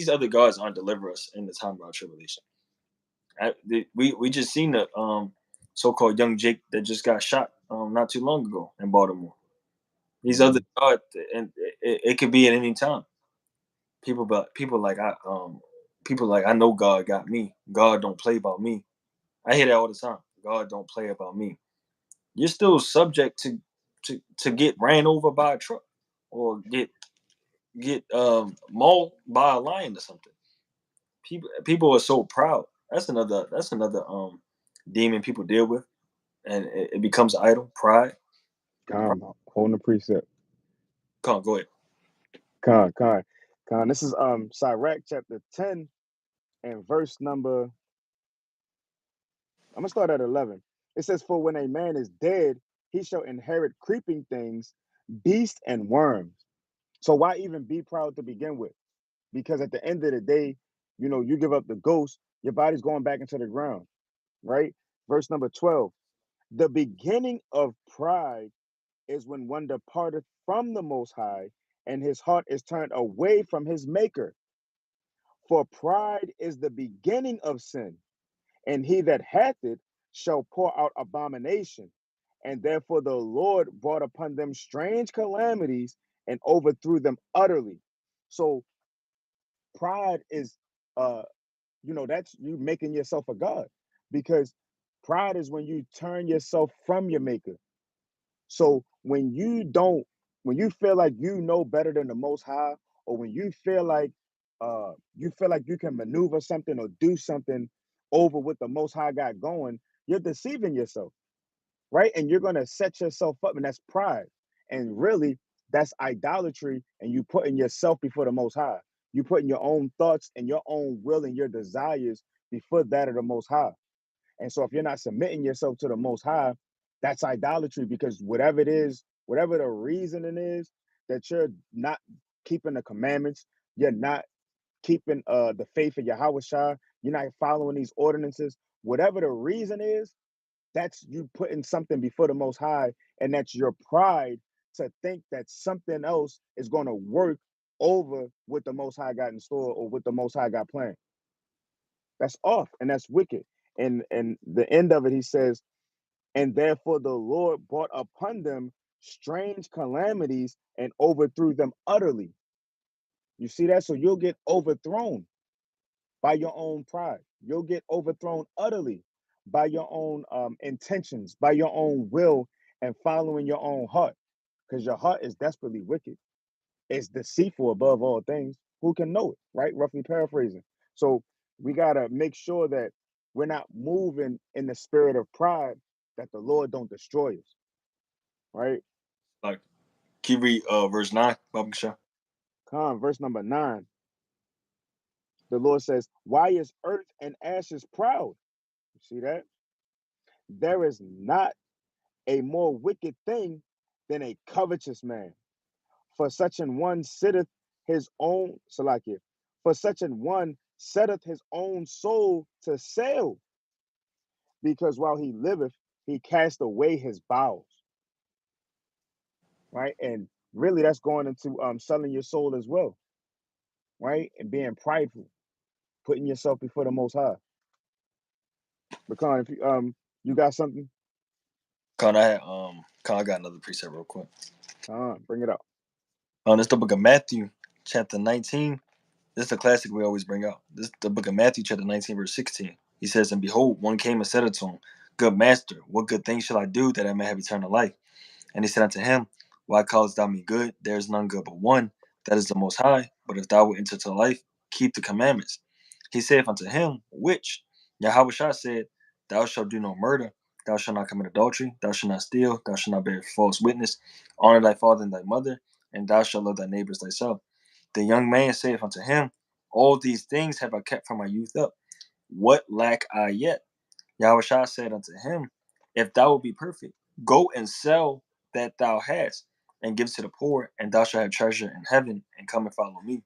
other gods aren't deliver us in the time of our tribulation. We just seen the so-called young Jake that just got shot not too long ago in Baltimore. These other Mhm. gods, and it could be at any time. People like people like, I know God got me. God don't play about me. I hear that all the time. God don't play about me. You're still subject to get ran over by a truck or get mauled by a lion or something. People are so proud. That's another demon people deal with, and it becomes an idol. Pride. Holding the precept. Come on, go ahead. Con, con, con. This is Sirach chapter 10 and verse number. I'm gonna start at 11. It says, "For when a man is dead, he shall inherit creeping things, beasts and worms." So why even be proud to begin with? Because at the end of the day, you give up the ghost, your body's going back into the ground, right? Verse number 12. The beginning of pride is when one departeth from the Most High, and his heart is turned away from his Maker. For pride is the beginning of sin, and he that hath it shall pour out abomination. And therefore the Lord brought upon them strange calamities and overthrew them utterly. So pride is that's you making yourself a god, because pride is when you turn yourself from your maker. So when you feel like you know better than the Most High, or when you feel like you can maneuver something or do something over what the Most High got going, you're deceiving yourself, right? And you're gonna set yourself up, and that's pride. And really, that's idolatry, and you putting yourself before the Most High. You putting your own thoughts and your own will and your desires before that of the Most High. And so if you're not submitting yourself to the Most High, that's idolatry, because whatever it is, whatever the reasoning is that you're not keeping the commandments, you're not keeping the faith of Yahweh Shah, you're not following these ordinances, whatever the reason is, that's you putting something before the Most High, and that's your pride to think that something else is going to work over what the Most High got in store or what the Most High got planned. That's off, and that's wicked. And the end of it, he says, and therefore the Lord brought upon them strange calamities and overthrew them utterly. You see that? So you'll get overthrown by your own pride. You'll get overthrown utterly by your own intentions, by your own will, and following your own heart, because your heart is desperately wicked. It's deceitful above all things. Who can know it, right? Roughly paraphrasing. So we got to make sure that we're not moving in the spirit of pride, that the Lord don't destroy us, right? Like, can you read verse 9, Baba Shah? Verse number 9, the Lord says, "Why is earth and ashes proud?" You see that? There is not a more wicked thing than a covetous man. For such an one sitteth his own Salakia. For such an one setteth his own soul to sale, because while he liveth, he cast away his bowels. Right? And really that's going into selling your soul as well, right? And being prideful, putting yourself before the most high. But Khan, if you got something, I got another precept real quick. Bring it up. This the book of Matthew, chapter 19. This is a classic we always bring out. This is the book of Matthew, chapter 19, verse 16. He says, And behold, one came and said unto him, Good master, what good thing shall I do that I may have eternal life? And he said unto him, Why callest thou me good? There is none good but one, that is the Most High. But if thou wilt enter to life, keep the commandments. He saith unto him, Which? Yahweh Shah said, Thou shalt do no murder, thou shalt not commit adultery, thou shalt not steal, thou shalt not bear false witness, honor thy father and thy mother, and thou shalt love thy neighbors thyself. The young man saith unto him, All these things have I kept from my youth up. What lack I yet? Yahweh Shah said unto him, If thou wilt be perfect, Go and sell that thou hast, and give to the poor, and thou shalt have treasure in heaven, and come and follow me.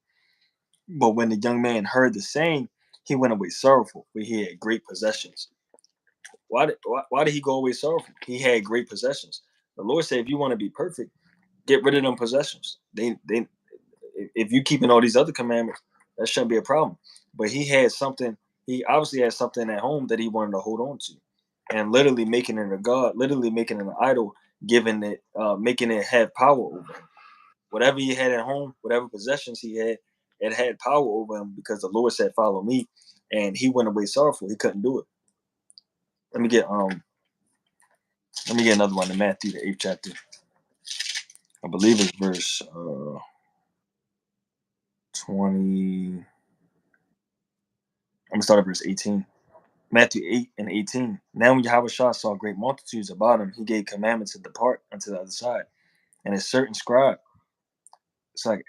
But when the young man heard the saying, he went away sorrowful, for he had great possessions. Why did he go away sorrowful? He had great possessions. The Lord said, if you want to be perfect, get rid of them possessions. They if you keeping all these other commandments, that shouldn't be a problem. But he had something. He obviously had something at home that he wanted to hold on to, and literally making it a god, literally making it an idol, giving it, making it have power over him. Whatever he had at home, whatever possessions he had, it had power over him because the Lord said, "Follow me," and he went away sorrowful. He couldn't do it. Let me get another one in Matthew the 8th chapter. I believe it's verse 20. I'm gonna start at verse 18. Matthew 8:18. Now when Yahushua saw great multitudes about him, he gave commandments to depart unto the other side. And a certain scribe,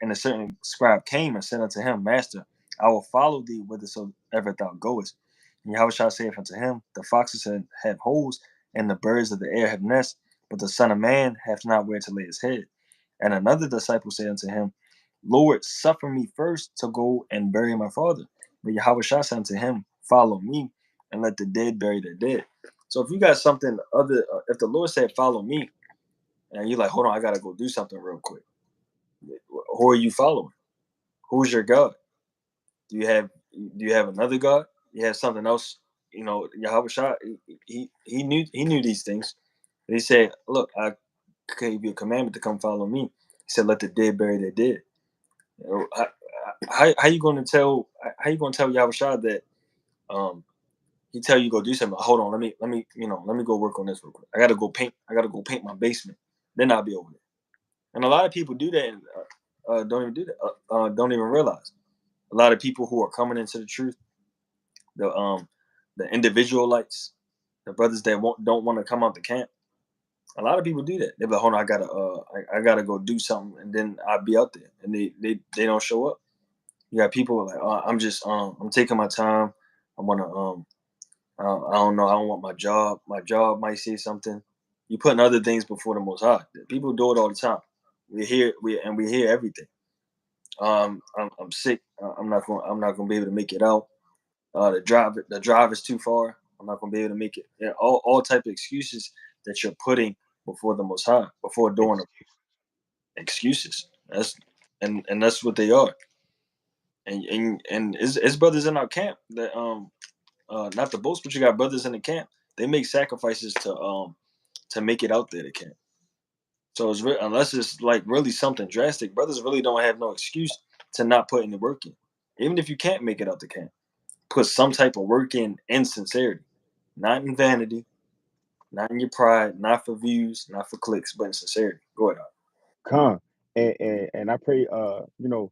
and a certain scribe came and said unto him, Master, I will follow thee whithersoever thou goest. And Yahushua saith unto him, the foxes have holes, and the birds of the air have nests, but the Son of Man hath not where to lay his head. And another disciple said unto him, Lord, suffer me first to go and bury my father. But Yahushua said unto him, Follow me, and let the dead bury their dead. So if you got something other, if the Lord said, Follow me, and you're like, hold on, I gotta go do something real quick. Who are you following? Who's your God? Do you have another God? You have something else? Yahweh Shah, he knew these things. And he said, look, I gave you a commandment to come follow me. He said, let the dead bury their dead. How you going to tell Yahweh Shah that he tell you go do something? Hold on, let me go work on this real quick. I gotta go paint my basement. Then I'll be over there. And a lot of people do that and don't even do that. Don't even realize. A lot of people who are coming into the truth, the the individualites, the brothers that don't want to come out the camp. A lot of people do that. They're like, hold on, I gotta go do something, and then I'll be out there, and they don't show up. You got people like, I'm taking my time. I wanna I don't know. I don't want my job. My job might say something. You putting other things before the Most High. People do it all the time. We hear everything. I'm sick. I'm not gonna be able to make it out. The drive is too far. I'm not gonna be able to make it. All type of excuses that you're putting before the Most High, before doing Excuse. excuses. And that's what they are. And it's brothers in our camp that not the boast, but you got brothers in the camp. They make sacrifices to make it out there to camp. So unless it's like really something drastic, brothers really don't have no excuse to not put in the work in. Even if you can't make it out the camp, put some type of work in sincerity, not in vanity, not in your pride, not for views, not for clicks, but in sincerity. Go ahead. Con. And I pray the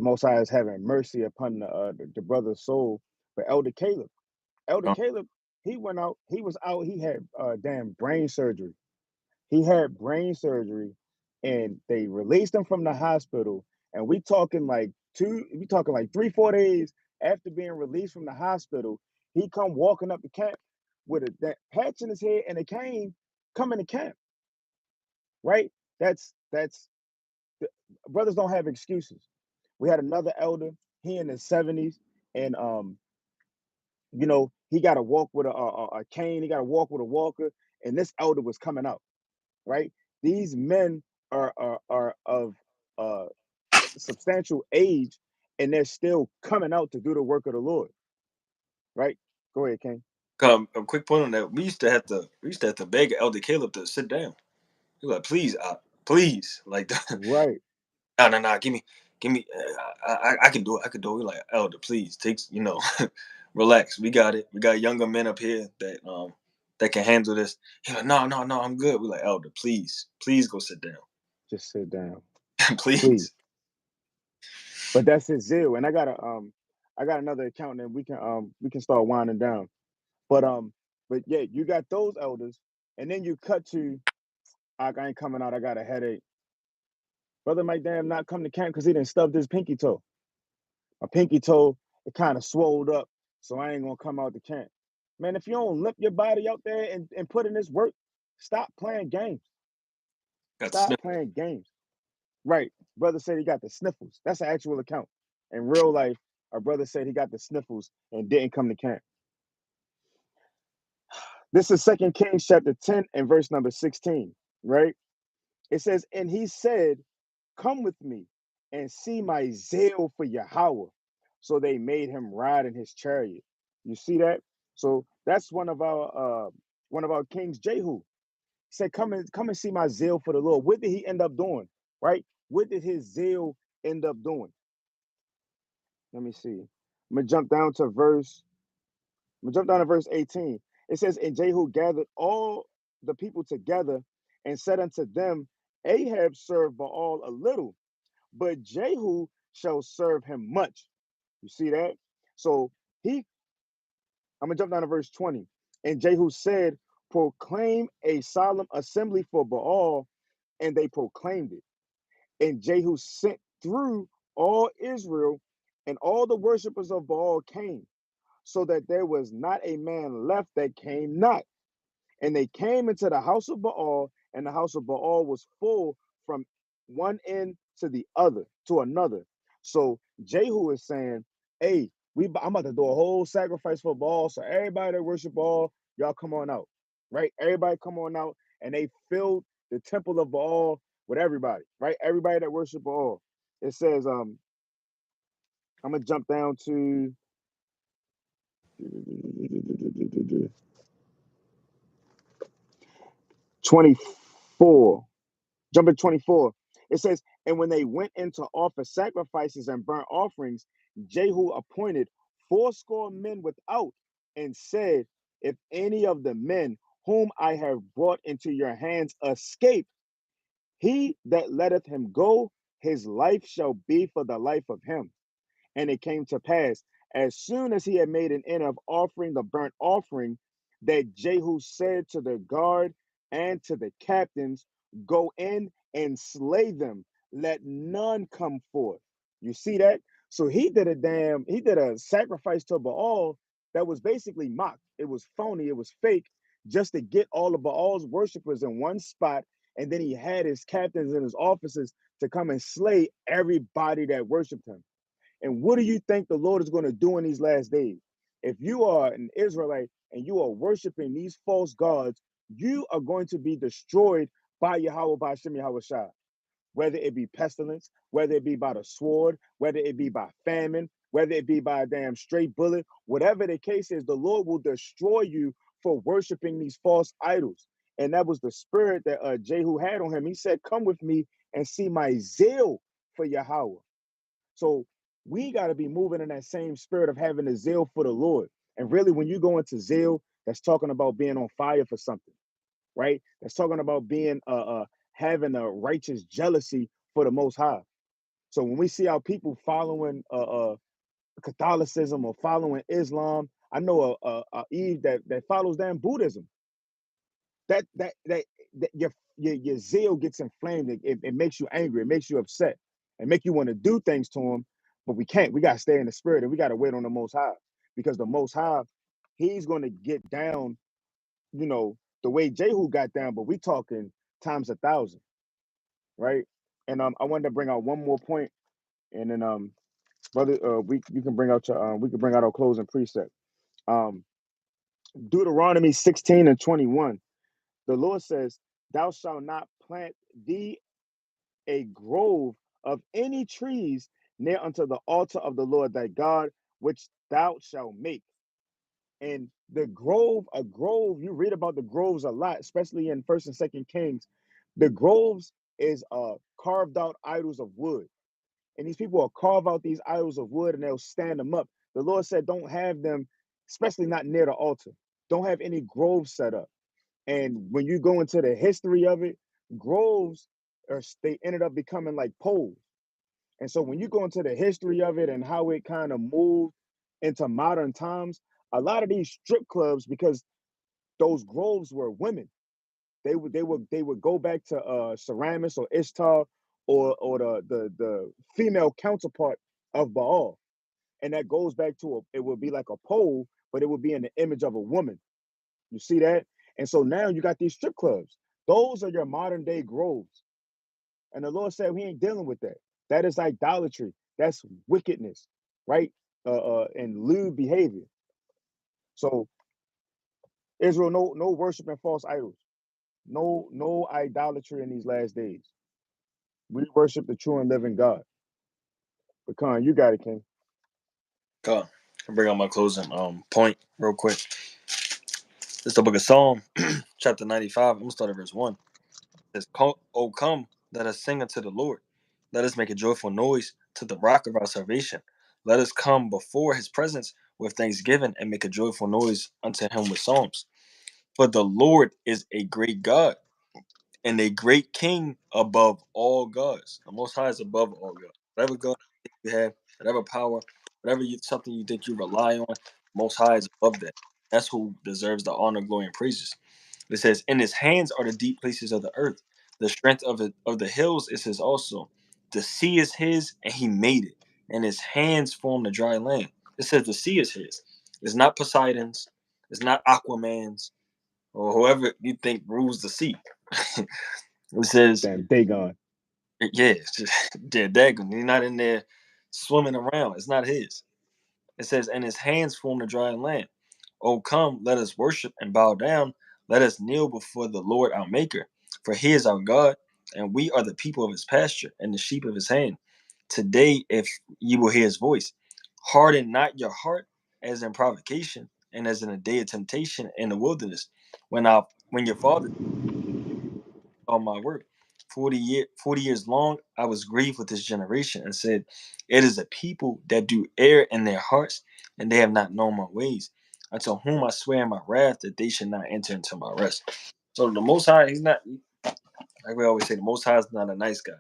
Most High is having mercy upon the brother's soul for Elder Caleb. Elder Al. Caleb, he went out, he was out, he had damn brain surgery. He had brain surgery, and they released him from the hospital. And we talking like 3-4 days after being released from the hospital, he come walking up the camp with that patch in his head and a cane, coming to camp, right? That's brothers don't have excuses. We had another elder, he in his 70s, and he got to walk with a cane, he got to walk with a walker, and this elder was coming out, right? These men are of uh, substantial age, and they're still coming out to do the work of the Lord, right? Go ahead, King. A quick point on that. We used to have to beg Elder Caleb to sit down. He was like, please, like, Right. no, no, no, give me. I can do it. I can do it. We're like, Elder, please, relax. We got it. We got younger men up here that can handle this. He's like, no, no, no, I'm good. We're like, Elder, please go sit down, Just sit down, please. please. But that's his zeal, and I got another account, and we can start winding down. But yeah, you got those elders, and then you cut to I ain't coming out. I got a headache. Brother might damn not come to camp because he didn't stub his pinky toe. My pinky toe, it kind of swelled up, so I ain't gonna come out to camp. Man, if you don't limp your body out there and put in this work, Stop playing games. Got the Stop sniff. playing games. Right. Brother said he got the sniffles. That's an actual account. In real life, our brother said he got the sniffles and didn't come to camp. This is 2 Kings chapter 10 and verse number 16, right? It says, and he said, come with me and see my zeal for Yahweh. So they made him ride in his chariot. You see that? So that's one of our kings, Jehu. He said, come and see my zeal for the Lord. What did he end up doing? Right? What did his zeal end up doing? Let me see. I'm gonna jump down to verse 18. It says, and Jehu gathered all the people together and said unto them, Ahab served Baal a little, but Jehu shall serve him much. You see that? So I'm gonna jump down to verse 20. And Jehu said, proclaim a solemn assembly for Baal, and they proclaimed it. And Jehu sent through all Israel, and all the worshippers of Baal came, so that there was not a man left that came not. And they came into the house of Baal, and the house of Baal was full from one end to the other, to another. So Jehu is saying, hey, I'm about to do a whole sacrifice for Baal. So everybody that worship Baal, y'all come on out. Right? Everybody come on out. And they filled the temple of Baal with everybody, right? Everybody that worship Baal. It says, I'm gonna jump down to 24. Jumping 24. It says, and when they went in to offer sacrifices and burnt offerings, Jehu appointed fourscore men without and said, if any of the men whom I have brought into your hands escape, he that letteth him go, his life shall be for the life of him. And it came to pass, as soon as he had made an end of offering the burnt offering, that Jehu said to the guard and to the captains, go in and slay them. Let none come forth. You see that? So he did a sacrifice to Baal that was basically mocked. It was phony, it was fake, just to get all of Baal's worshipers in one spot. And then he had his captains and his officers to come and slay everybody that worshiped him. And what do you think the Lord is going to do in these last days? If you are an Israelite and you are worshiping these false gods, you are going to be destroyed by Yahweh, by Shem Yahweh Shai. Whether it be pestilence, whether it be by the sword, whether it be by famine, whether it be by a damn straight bullet, whatever the case is, the Lord will destroy you for worshiping these false idols. And that was the spirit that Jehu had on him. He said, come with me and see my zeal for Yahweh. So we got to be moving in that same spirit of having a zeal for the Lord. And really, when you go into zeal, that's talking about being on fire for something, right? That's talking about being having a righteous jealousy for the Most High. So when we see our people following Catholicism or following Islam, I know a Eve that follows damn Buddhism. That your zeal gets inflamed. It makes you angry. It makes you upset. It make you want to do things to him, but we can't. We got to stay in the spirit and we got to wait on the Most High, because the Most High, he's going to get down, the way Jehu got down, but we talking times 1,000, right? And I wanted to bring out one more point, and then brother, we can bring out our closing precept. Deuteronomy 16 and 21. The Lord says, thou shalt not plant thee a grove of any trees near unto the altar of the Lord thy God, which thou shalt make. And a grove, you read about the groves a lot, especially in First and Second Kings. The groves is carved out idols of wood. And these people will carve out these idols of wood and they'll stand them up. The Lord said, don't have them, especially not near the altar. Don't have any groves set up. And when you go into the history of it, groves they ended up becoming like poles. And so when you go into the history of it and how it kind of moved into modern times, a lot of these strip clubs, because those groves were women, they would go back to Ceramis or Ishtar or the female counterpart of Baal. And that goes back to it would be like a pole, but it would be in the image of a woman. You see that? And so now you got these strip clubs. Those are your modern day groves. And the Lord said, we ain't dealing with that. That is idolatry. That's wickedness, right? And lewd behavior. So Israel, no worshiping false idols. No idolatry in these last days. We worship the true and living God. But Khan, you got it, King. God, I'll bring out my closing point real quick. This is the book of Psalm, chapter 95. I'm gonna start at verse 1. It says, "O come, let us sing unto the Lord. Let us make a joyful noise to the rock of our salvation. Let us come before his presence with thanksgiving and make a joyful noise unto him with psalms. For the Lord is a great God and a great King above all gods." The Most High is above all gods. Whatever God you have, whatever power, something you think you rely on, Most High is above that. That's who deserves the honor, glory, and praises. It says, "In his hands are the deep places of the earth. The strength of the hills is his also. The sea is his, and he made it. And his hands formed the dry land." It says the sea is his. It's not Poseidon's. It's not Aquaman's or whoever you think rules the sea. It says, Damn, Dagon. yeah, it's just, yeah, daggone. He's not in there swimming around. It's not his. It says, "And his hands form the dry land. O come, let us worship and bow down. Let us kneel before the Lord our Maker. For he is our God, and we are the people of his pasture and the sheep of his hand. Today, if ye will hear his voice, harden not your heart as in provocation, and as in a day of temptation in the wilderness, when your father on my word. 40 years long, I was grieved with this generation and said, it is a people that do err in their hearts, and they have not known my ways, unto whom I swear in my wrath that they should not enter into my rest." So the Most High, he's not, like we always say, the Most High is not a nice guy.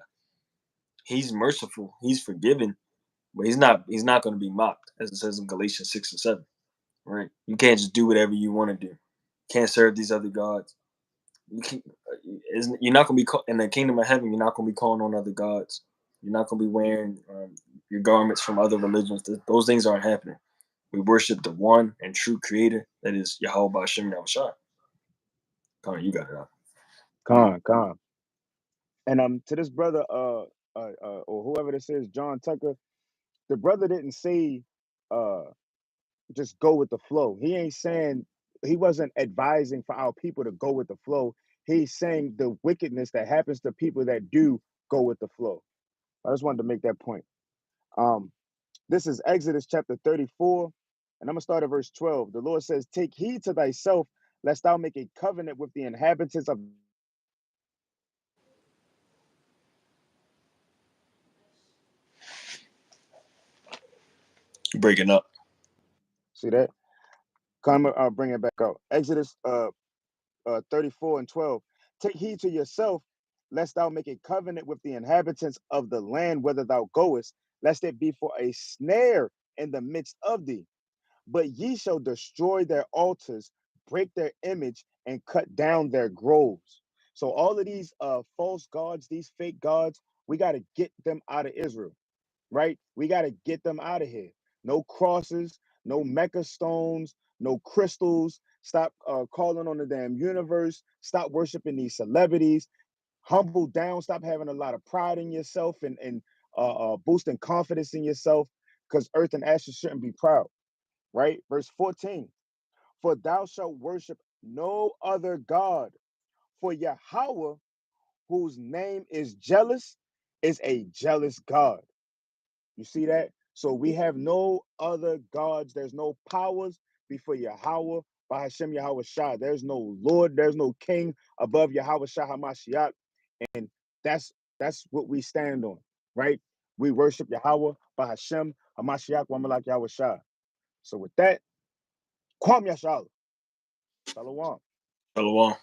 He's merciful, he's forgiving, but he's not going to be mocked, as it says in Galatians 6 and 7. Right? You can't just do whatever you want to do. You can't serve these other gods. You're not going to be in the kingdom of heaven. You're not going to be calling on other gods. You're not going to be wearing your garments from other religions. Those things aren't happening. We worship the one and true Creator, that is Yahweh Ba'Shem Yahushua. Come on, you got it out. Khan. And to this brother, or whoever this is, John Tucker, the brother didn't say just go with the flow. He ain't saying, he wasn't advising for our people to go with the flow. He's saying the wickedness that happens to people that do go with the flow. I just wanted to make that point. This is Exodus chapter 34, and I'm gonna start at verse 12. The Lord says, "Take heed to thyself, lest thou make a covenant with the inhabitants of..." You're breaking up. See that? Come, I'll bring it back out. Exodus 34 and 12. "Take heed to yourself, lest thou make a covenant with the inhabitants of the land whither thou goest, lest it be for a snare in the midst of thee. But ye shall destroy their altars, break their image, and cut down their groves." So all of these false gods, these fake gods, we got to get them out of Israel, right? We got to get them out of here. No crosses, no Mecca stones, no crystals. Stop calling on the damn universe. Stop worshiping these celebrities. Humble down. Stop having a lot of pride in yourself and boosting confidence in yourself, because earth and ashes shouldn't be proud, right? Verse 14, "For thou shalt worship no other God, for Yahweh, whose name is jealous, is a jealous God." You see that? So we have no other gods. There's no powers before Yahweh, by Hashem Yahweh Shah. There's no Lord. There's no king above Yahweh Shah HaMashiach. And that's what we stand on, right? We worship Yahweh by Hashem HaMashiach Wamalak Yahweh Shah. So with that, Kwam Yashala. Shalom. Shalom.